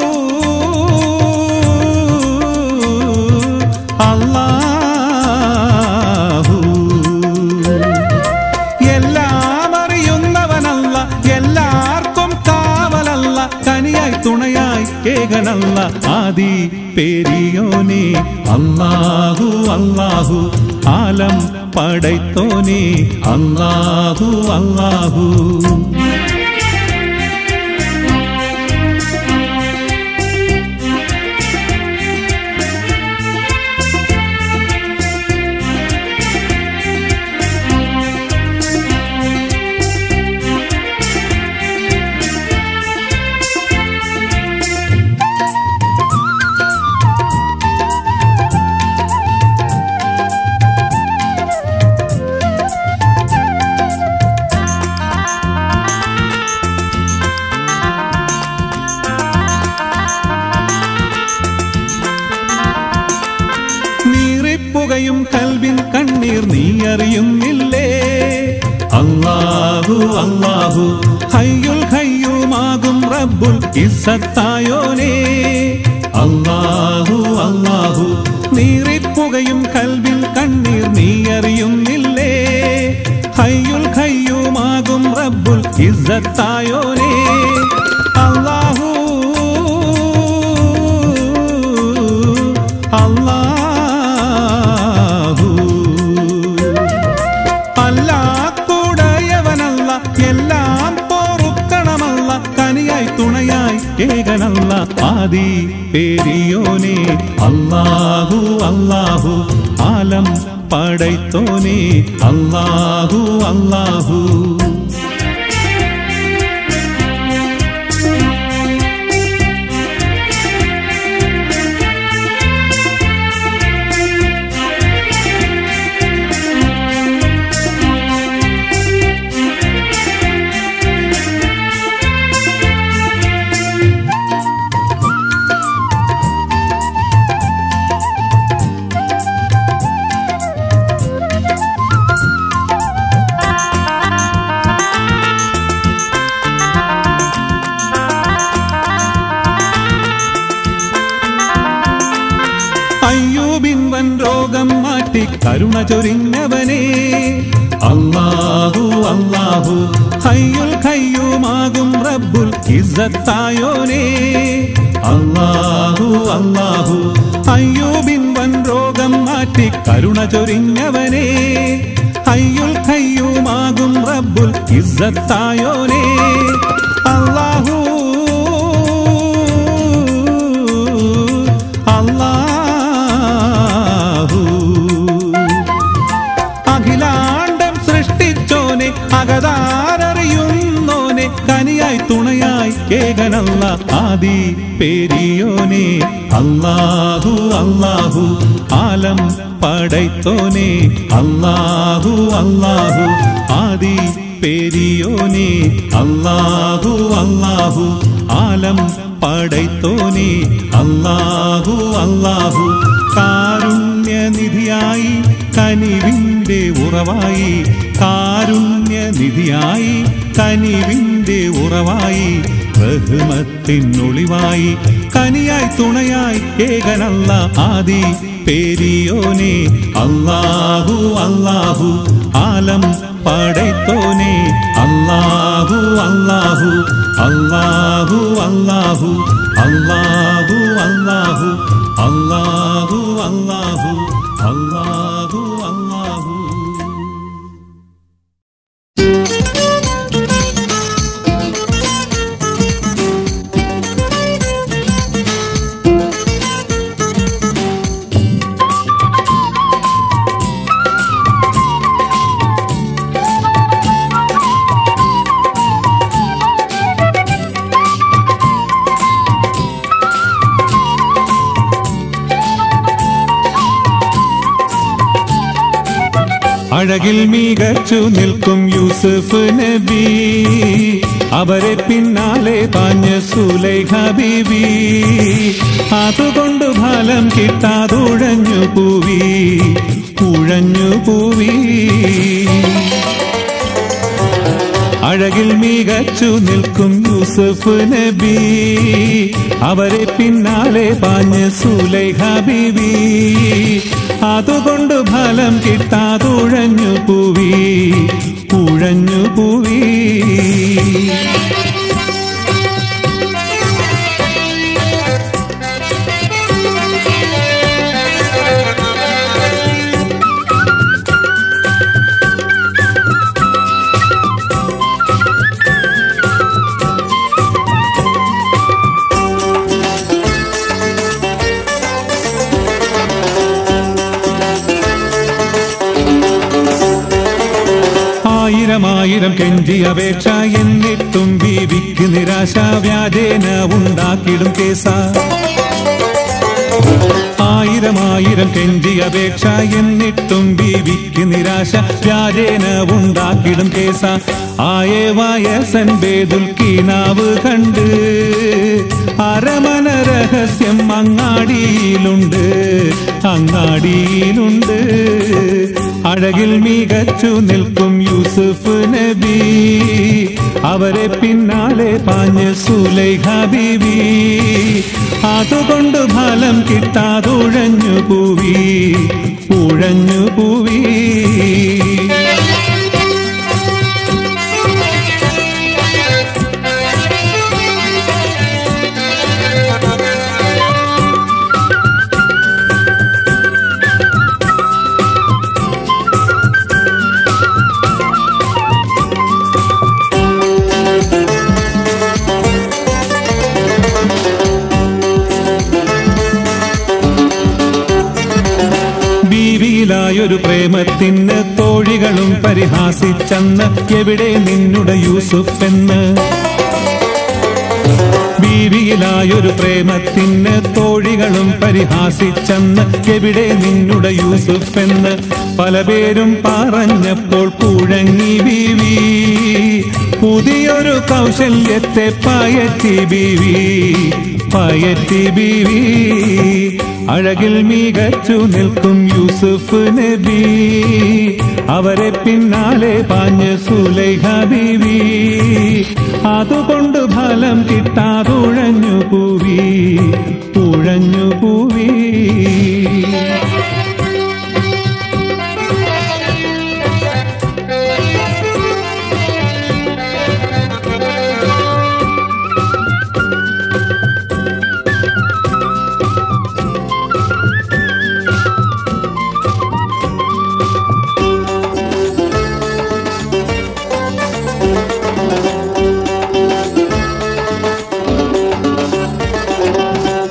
അല്ലാഹു എല്ലാം അറിയുന്നവനല്ല എല്ലാവർക്കും കാവലല്ല കനിയായി തുണയായി ഏകനല്ല ആദി പെരിയോനെ അല്ലാഹു അല്ലാഹു ആലം പടൈത്തോനെ അല്ലാഹു അല്ലാഹു പുകയും കൽബിൻ കണ്ണീർ നീ അറിയുന്നില്ലേ അല്ലാഹു അല്ലാഹു ഹയ്യുൽ ഖയ്യൂമാകും റബ്ബുൽ ഇസ്സത്തായോനേ അല്ലാഹു അല്ലാഹു നീറിപ്പുകയും കൽബിൻ കണ്ണീർ നീ അറിയുന്നില്ലേ ഹയ്യുൽ ഖയ്യൂമാകും റബ്ബുൽ ഇസ്സത്തായോനേ അല്ലാഹു അല്ലാഹു അല്ലാഹുടയവനല്ല എല്ലാം പൊറുക്കണമല്ല കനിയായി തുണയായി ഏകനല്ല ആദി പെരിയോനെ അല്ലാഹു അല്ലാഹു ആലം പടൈത്തോനെ അല്ലാഹു അല്ലാഹു അയ്യൂബിൻ വൻ രോഗം മാറ്റി കരുണ ചൊരിഞ്ഞവനേ അല്ലാഹു അല്ലാഹു ഹയ്യുൽ ഖയ്യൂമാകും റബ്ബുൽ ഇസ്സത്തായോനേ അല്ലാഹു അല്ലാഹു അയ്യൂബിൻ വൻ രോഗം മാറ്റി കരുണ ചൊരിഞ്ഞവനേ ഹയ്യുൽ ഖയ്യൂമാകും റബ്ബുൽ ഇസ്സത്തായോനേ അല്ലാഹു അല്ലാഹു അഖിലാണ്ടം സൃഷ്ടിച്ചോനെ അകതാരറിയുന്നോനെ പടൈത്തോനെ കനിയായി തുണയായി ഏകനല്ല ആദി പേരിയോനെ അല്ലാഹു അല്ലാഹു ആലം പടൈത്തോനെ അല്ലാഹു അല്ലാഹു ആദി പേരിയോനെ അല്ലാഹു അല്ലാഹു ആലം പടൈത്തോനെ അല്ലാഹു അല്ലാഹു കാരുണ്യനിധിയായി കനിവിന്റെ ഉറവായി കാരുണ്യനിധിയായി കനിവിന്റെ ഉറവായി റഹ്മത്തിനൊളിവായി കനിയായി തുണയായി ഏകനല്ല ആദി പേരിയോനെ അല്ലാഹു അല്ലാഹു ആലം പടൈത്തോനെ അല്ലാഹു അല്ലാഹു അല്ലാഹു അല്ലാഹു അല്ലാഹു അല്ലാഹു അല്ലാഹു അല്ലാഹു അല്ലാഹു അല്ലാഹു. അഴകിൽ മികച്ചു നിൽക്കും യൂസുഫ് നബി അവരെ പിന്നാലെ പാഞ്ഞ സുലൈഖ ബീവി അതുകൊണ്ട് ഫലം കിട്ടാതുഴഞ്ഞു പൂവി ഉഴഞ്ഞു പൂവി അഴകിൽ മികച്ചു നിൽക്കും യൂസുഫ് നബി അവരെ പിന്നാലെ പാഞ്ഞ സുലൈഖ ബീവി അതുകൊണ്ട് ഫലം കിട്ടാതുഴഞ്ഞു പൂവി ഉഴഞ്ഞു പൂവി. ആയിരം കെഞ്ചി അപേക്ഷ എന്നിട്ടും ബീവിക്ക് നിരാശ വ്യാജേന ഉണ്ടാക്കിടും കേസ ആയിരം കെഞ്ചി അപേക്ഷ എന്നിട്ടും ബീവിക്ക് നിരാശ വ്യാജേന ഉണ്ടാക്കിടും കേസ ആയേ വയസ്സൻ ബേദുൽ കീനാവ് കണ്ട് അരമന രഹസ്യം അങ്ങാടിയിലുണ്ട് അങ്ങാടിയിലുണ്ട് അഴകിൽ മികച്ചു നിൽക്കും യൂസുഫ് നബി അവരെ പിന്നാലെ പാഞ്ഞ സുലൈഖ ബീവി അതുകൊണ്ട് ഫലം കിട്ടാതുഴഞ്ഞു പൂവി ഉഴഞ്ഞു പൂവി. ഒരു പ്രേമത്തിന് തോഴികളും പരിഹാസിച്ചെന്ന് എവിടെ നിന്നുടെ യൂസുഫ് എന്ന് ബീവിയിലായൊരു പ്രേമത്തിന് തോഴികളും പരിഹാസിച്ചെന്ന് എവിടെ നിന്നുടെ യൂസുഫ് എന്ന് പല പേരും പറഞ്ഞപ്പോൾ കുഴങ്ങി ബീവി പുതിയൊരു കൗശല്യത്തെ പയറ്റി ബീവി പയറ്റി ബീവി അഴകിൽ മികച്ചു നിൽക്കും യൂസുഫ് നബി അവരെ പിന്നാലെ പാഞ്ഞ സുലൈഖ ബീവി അതുകൊണ്ട് ഫലം കിട്ടാതുഴഞ്ഞു പൂവി ഉഴഞ്ഞു പൂവി.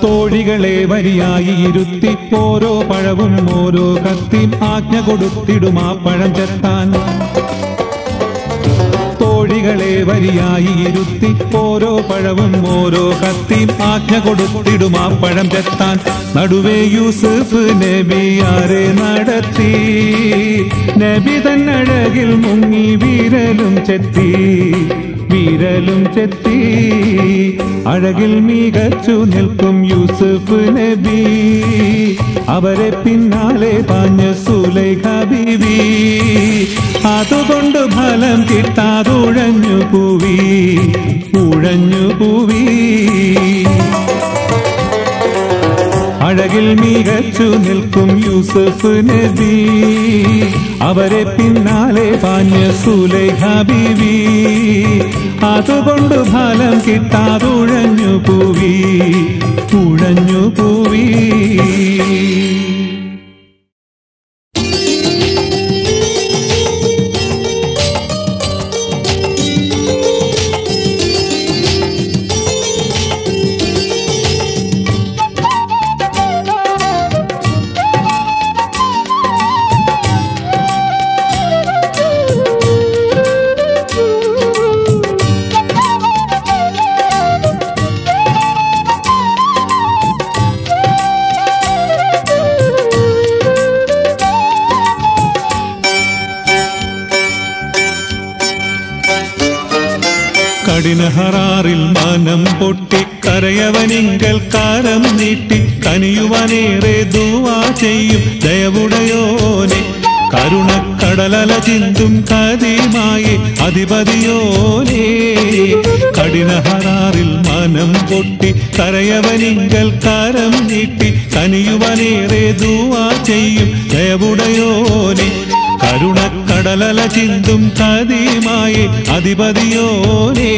തോഴികളെ വരിയായി ഇരുത്തി ഓരോ പഴവും ഓരോ കത്തിയും ആജ്ഞ കൊടുത്തിടും ആ പഴം ചെത്താൻ തോഴികളെ വരിയായി ഇരുത്തി ഓരോ പഴവും ഓരോ കത്തിയും ആജ്ഞ കൊടുത്തിടും ആ പഴം ചെത്താൻ. നടുവേ യൂസുഫ് നബിയാരെ നടത്തി, നബി തന്നഴകിൽ മുങ്ങി വിരലും ചെത്തി അഴകിൽ മികച്ചു നിൽക്കും യൂസുഫ് നബി. അവരെ പിന്നാലെ പാഞ്ഞ സുലൈഖ ബീവി, അതുകൊണ്ട് ഫലം കിട്ടാതുഴഞ്ഞു പൂവി. അഴകിൽ മികച്ചു നിൽക്കും യൂസുഫ് നബി, അവരെ പിന്നാലെ പാഞ്ഞ സുലൈഖ ബീവി, അതുകൊണ്ട് ഫലം കിട്ടാതുഴഞ്ഞു പൂവി. കഠിനഹറാറിൽ മനം പൊട്ടി കരയവനിങ്കൽ കാരം നീട്ടി കനിയുവാനേറെ ദുആ ചെയ്യും ദയവുടയോനെ. കരുണക്കടലല ചിന്തും കദിമായി അധിപതിയോനെ. കഠിനഹറാറിൽ മനം പൊട്ടി കരയവനിങ്കൽ കാരം നീട്ടി കനിയുവാനേറെ ദുആ ചെയ്യും ദയവുടയോനെ. കരുണക്കടലല ചിന്തും കദിമായി അധിപതിയോനെ.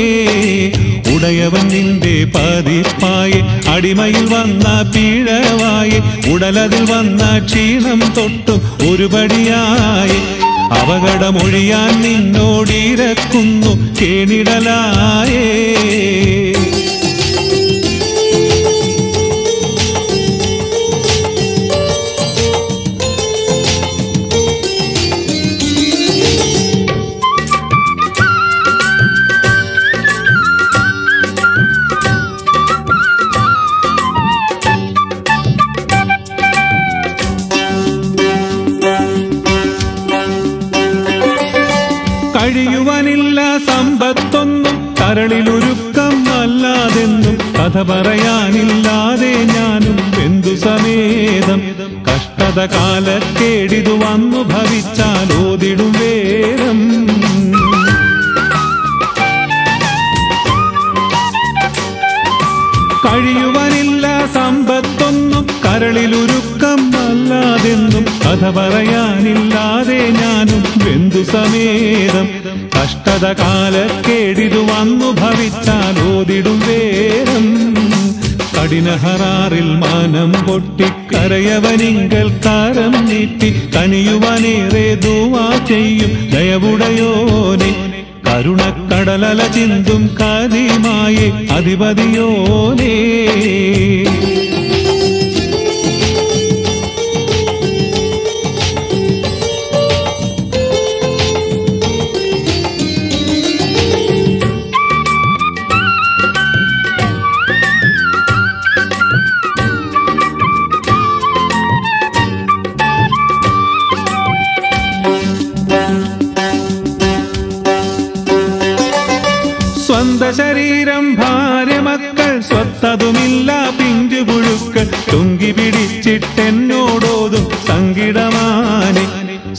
ഉടയവൻ നിന്റെ പതിപ്പായി അടിമയിൽ വന്ന പീഴവായി ഉടലതിൽ വന്ന ക്ഷീണം തൊട്ടും ഒരുപടിയായി. അപകടമൊഴിയാൻ നിന്നോടിരക്കുന്നു കേണിടലായേ. കഴിയുവാനില്ല സമ്പത്തൊന്നും കരളിലൊരുക്കം അല്ലാതെന്നും കഥ പറയാനില്ലാതെ ഞാനും ബന്ധു സമേതം. കഷ്ടത കാലക്കേടിതു വന്നു ഭവിച്ചാൽ ഓതിടും വേദം. കഴിയുവാനില്ല സമ്പത്തൊന്നും കരളിലൊരുക്കം അല്ലാതെന്നും കഥ പറയാനില്ലാതെ ഞാനും ബന്ധു സമേതം. കഷ്ടത കാലക്കേടിതു വന്നു ഭവിച്ചാൽ ഓതിടും വേദം. കഠിനഹറാറിൽ മനം പൊട്ടി കരയവനിങ്കൽ കാരം നീട്ടി കനിയുവാനേറെ ദുആ ചെയ്യും ദയവുടയോനെ. കരുണക്കടലല ചിന്തും കദിമായി അധിപതിയോനെ. സ്വന്ത ശരീരം ഭാര്യ മക്കൾ സ്വത്തതുമില്ല പിഞ്ചു പുഴുക്കൾ തുങ്കി പിടിച്ചിട്ടെന്നോടോതും സങ്കിടമാനെ.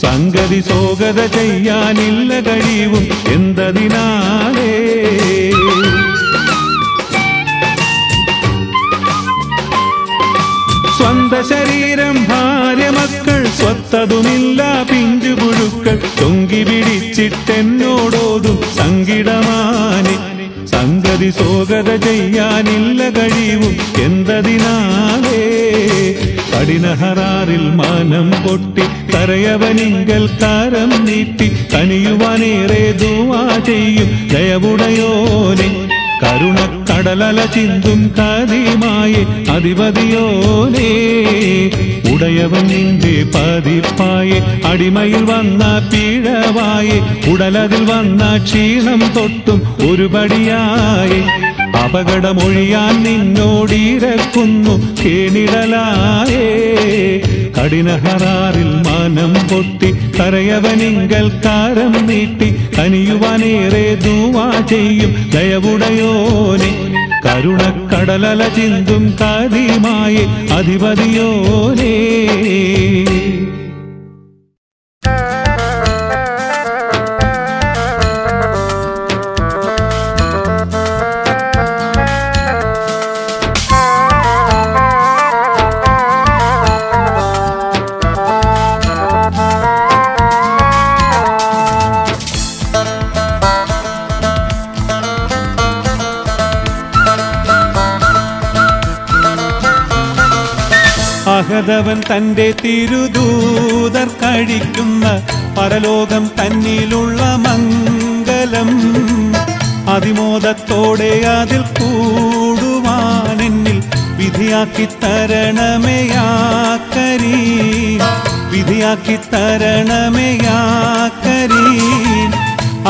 സംഗതി സോഗത ചെയ്യാനില്ല കഴിവും എന്തതിനാലേ. സ്വന്ത ശരീരം ഭാര്യ മക്കൾ സ്വത്തതുമില്ല പിഞ്ചു പുഴുക്കൾ തുങ്കി പിടിച്ചിട്ടെന്നോടോതും സങ്കിടമാനെ. സംഗതി സോഗത ചെയ്യാനില്ല കഴിവും എന്തതിനാലേ. കഠിനഹറാറിൽ മനം പൊട്ടി കരയവനിങ്കൽ കാരം നീട്ടി കനിയുവാനേറെ ദുആ ചെയ്യും ദയവുടയോനെ. കരുണക്കടലല ചിന്തും കദിമായി അധിപതിയോനെ. ഉടയവൻ നിന്റെ പതിപ്പായെ അടിമയിൽ വന്ന പിഴവായെ ഉടലതിൽ വന്ന ക്ഷീണം തൊട്ടും ഒരുപടിയായി അപകടമൊഴിയാൻ നിന്നോടിരക്കുന്നു കേണിടലായേ കഠിനഹറാറിൽ മനം പൊട്ടി കരയവനിങ്കൽ കാരം നീട്ടി കനിയുവാനേറെ ദുആ ചെയ്യും ദയവുടയോനെ കരുണക്കടലല ചിന്തും കാതിമായ അധിപതിയോനേ അഹദവൻ തന്റെ തിരുദൂതർ കഴിക്കുന്ന പരലോകം തന്നിലുള്ള മംഗലം അതിമോദത്തോടെ അതിൽ കൂടുവാനെന്നിൽ വിധിയാക്കി തരണമേയാ കരീം വിധിയാക്കി തരണമേയാ കരീം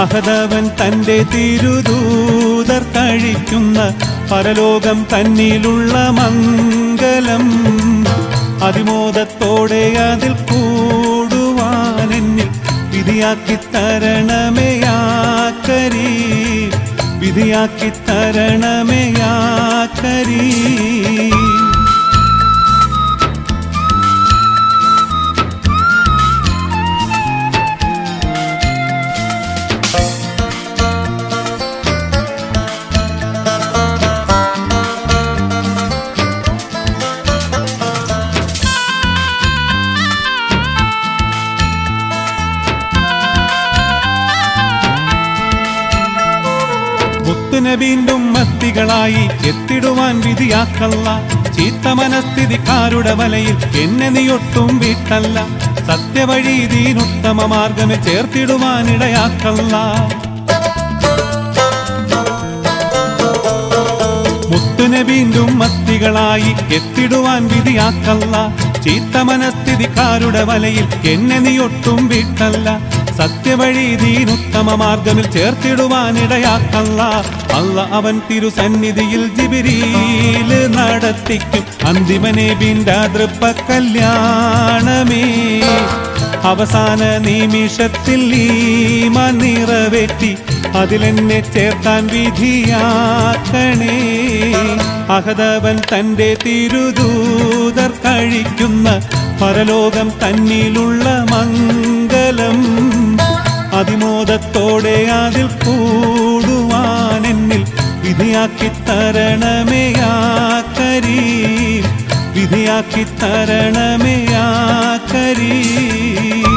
അഹദവൻ തന്റെ തിരുദൂതർ കഴിക്കുന്ന പരലോകം തന്നിലുള്ള മംഗലം അതിമോദത്തോടെ അതിൽ കൂടുവാനെന്നിൽ വിധിയാക്കി തരണമേയാ കരീം വിധിയാക്കി തരണമേയാ കരീം വീണ്ടും മത്തികളായി എത്തിടുവാൻ വിധിയാക്കല്ല ചീത്ത മനസ്ഥിതിക്കാരുടെ വലയിൽ എന്നെ നീയൊട്ടും വിട്ടല്ല സത്യവഴി ദീനുത്തമ മാർഗമെ ചേർത്തിടുവാനിടയാക്കല്ല മുത്തുനെ വീണ്ടും മത്തികളായി എത്തിടുവാൻ വിധിയാക്കല്ല ചീത്ത മനസ്ഥിതിക്കാരുടെ വലയിൽ എന്നെ നീയൊട്ടും വിട്ടല്ല സത്യവഴി ദീനുത്തമ മാർഗമിൽ ചേർത്തിടുവാനിടയാക്കല്ല അല്ല അവൻ തിരുസന്നിധിയിൽ ജിബ്രീല് നടത്തിക്കും അന്തിമനെ ബിന്ദാതൃപ്പ കല്യാണമേ അവസാന നിമിഷത്തിൽ ഈമാൻ നിറവേറ്റി അതിലെന്നെ ചേർത്താൻ വിധിയാക്കണേ അഹദവൻ തന്റെ തിരുദൂതർ കഴിക്കുന്ന പരലോകം തന്നിലുള്ള മംഗലം അതിമോദത്തോടെ അതിൽ കൂടുവാനെന്നിൽ വിധിയാക്കി തരണമേയാ കരീം വിധിയാക്കി തരണമേയാ കരീം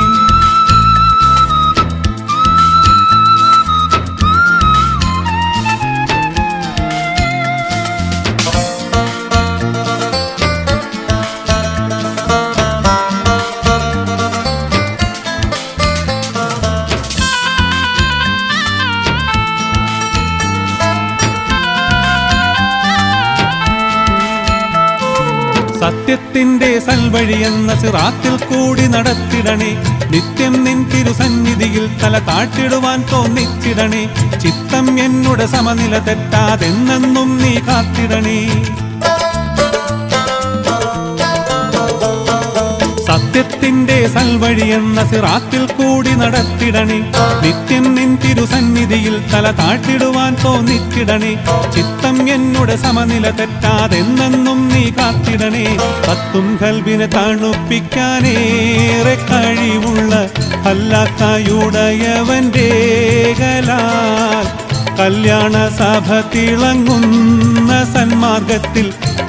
സത്യത്തിന്റെ സൽവഴിയെന്ന സിറാത്തിൽ കൂടി നടത്തിടണേ നിത്യം നിൻ തിരുസന്നിധിയിൽ തല താഴ്ത്തിടുവാൻ തോന്നിച്ചിടണേ ചിത്തം എന്നുടെ സമനില തെറ്റാതെന്നെന്നും നീ കാത്തിടണേ സത്യത്തിന്റെ സൽവഴിയെന്ന സിറാത്തിൽ കൂടി നടത്തിടണേ നിത്യം നിൻ തിരുസന്നിധിയിൽ തല താഴ്ത്തിടുവാൻ തോന്നിച്ചിടണേ ചിത്തം എന്നുടെ സമനില തെറ്റാതെന്നെന്നും നീ കാത്തിടണേ കത്തും കൽവിനെ തണുപ്പിക്കാനേറെ കഴിവുള്ള അല്ലാഹയുടയവന്റെ കലാൽ കല്യാണ സഭ തിളങ്ങുന്ന സന്മാർഗത്തിൽ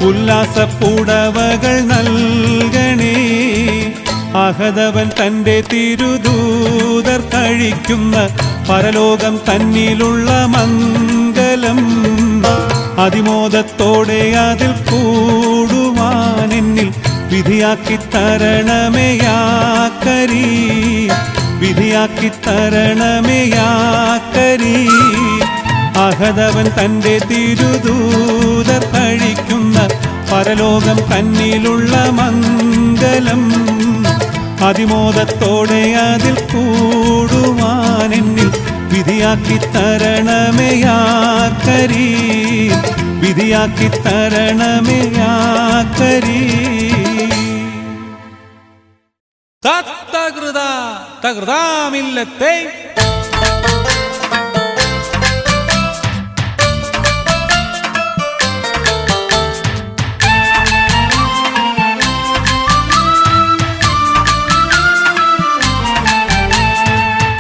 ഉല്ലാസപ്പുടവകൾ നൽകണേ അഹദവൻ തന്റെ തിരുദൂതർ കഴിക്കുന്ന പരലോകം തന്നിലുള്ള മംഗലം അതിമോദത്തോടെ അതിൽ കൂടുവാനെന്നിൽ വിധിയാക്കി തരണമേയാ കരീം വിധിയാക്കി തരണമേയാ കരീം അഹദവൻ തന്റെ തിരുദൂതർ കഴിക്കുന്ന പരലോകം തന്നിലുള്ള മംഗലം അതിമോദത്തോടെ അതിൽ കൂടുവാനെന്നിൽ വിധിയാക്കി തരണമേ യാ കരീം, വിധിയാക്കി തരണമേ യാ കരീം. തത്തകൃത തകൃതാമില്ലത്തെ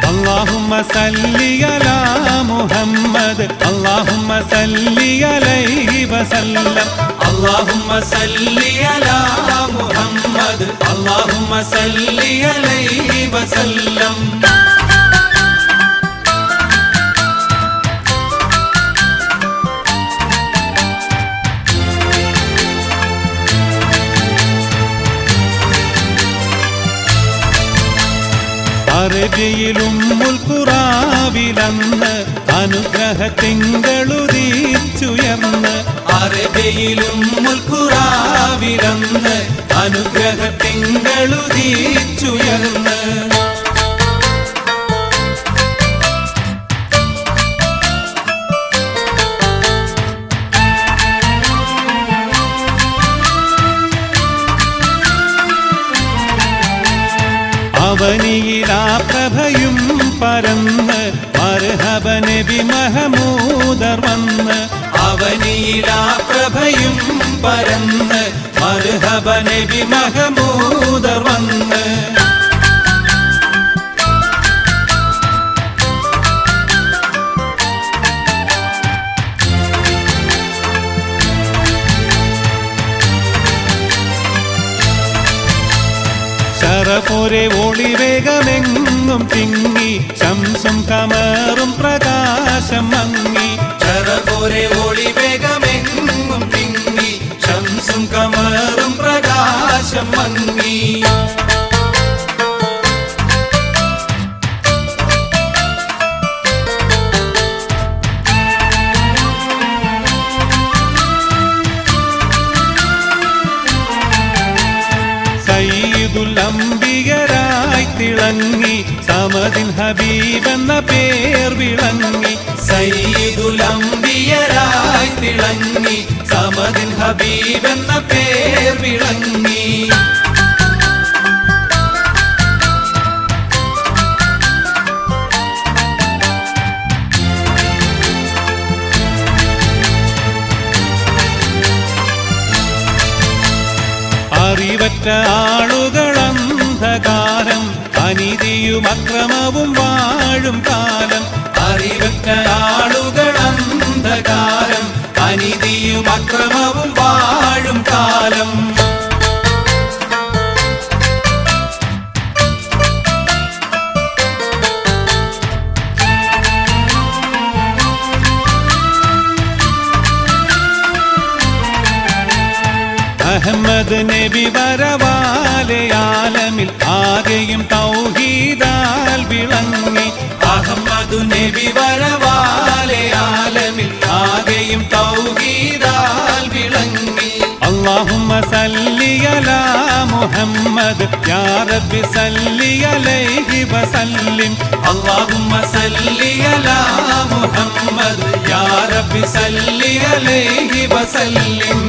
اللهم صل على محمد اللهم صل عليه وسلم اللهم صل على محمد اللهم صل عليه وسلم അറബിയിലും മുൽഖുറാവിലന്ന് അനുഗ്രഹത്തിങ്കളുദിച്ചുയർന്ന് അറബിയിലും മുൽഖുറാവിലന്ന് അനുഗ്രഹത്തിങ്കളുദിച്ചുയർന്ന് അവനിയിലാ പ്രഭയും പരന്ന് മർഹബ നബി മഹമൂദർ വന്ന് അവനിയിലാ പ്രഭയും പരന്ന് മർഹബ നബി മഹമൂദർ വന്ന് ഷറഫൊരെ ഒളിവേഗമെങ്ങും തിങ്ങി ശംസും കമറും പ്രകാശം മങ്ങി ഷറഫൊരെ ഒളിവേഗമെങ്ങും തിങ്ങി ശംസും കമറും പ്രകാശം മങ്ങി അംബികരായി തിളങ്ങി സമദിൻ ഹബീബെന്ന പേർ വിളങ്ങി സയ്യിദുൽ അംബിയരായി തിളങ്ങി സമദിൻ ഹബീബെന്ന പേർ വിളങ്ങി അറിവറ്റ ആളുകളന്ധകാരം അനീതിയും അക്രമവും വാഴും കാലം അറിവറ്റ ആളുകളന്ധകാരം അനീതിയും അക്രമവും വാഴും കാലം അഹമ്മദ് നബി വരവാലെ ആലമിൽ ആകെയും തൗഹീദാൽ വിളങ്ങി അഹമ്മദ് നബി വരവാലെ ആലമിൽ ആകെയും തൗഹീദാൽ വിളങ്ങി അല്ലാഹുമ്മ സല്ലി അലാ മുഹമ്മദ് യാ റബ്ബി സല്ലി അലൈഹി വസല്ലിം അല്ലാഹുമ്മ സല്ലി അലാ മുഹമ്മദ് യാ റബ്ബി സല്ലി അലൈഹി വസല്ലിം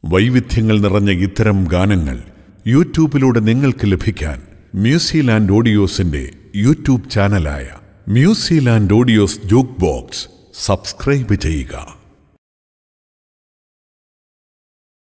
വൈവിധ്യങ്ങൾ നിറഞ്ഞ ഇത്തരം ഗാനങ്ങൾ യൂട്യൂബിലൂടെ നിങ്ങൾക്ക് ലഭിക്കാൻ മ്യൂസിലാൻഡ് ഓഡിയോസിന്റെ യൂട്യൂബ് ചാനലായ Musiland audios jukebox subscribe ചെയ്യുക.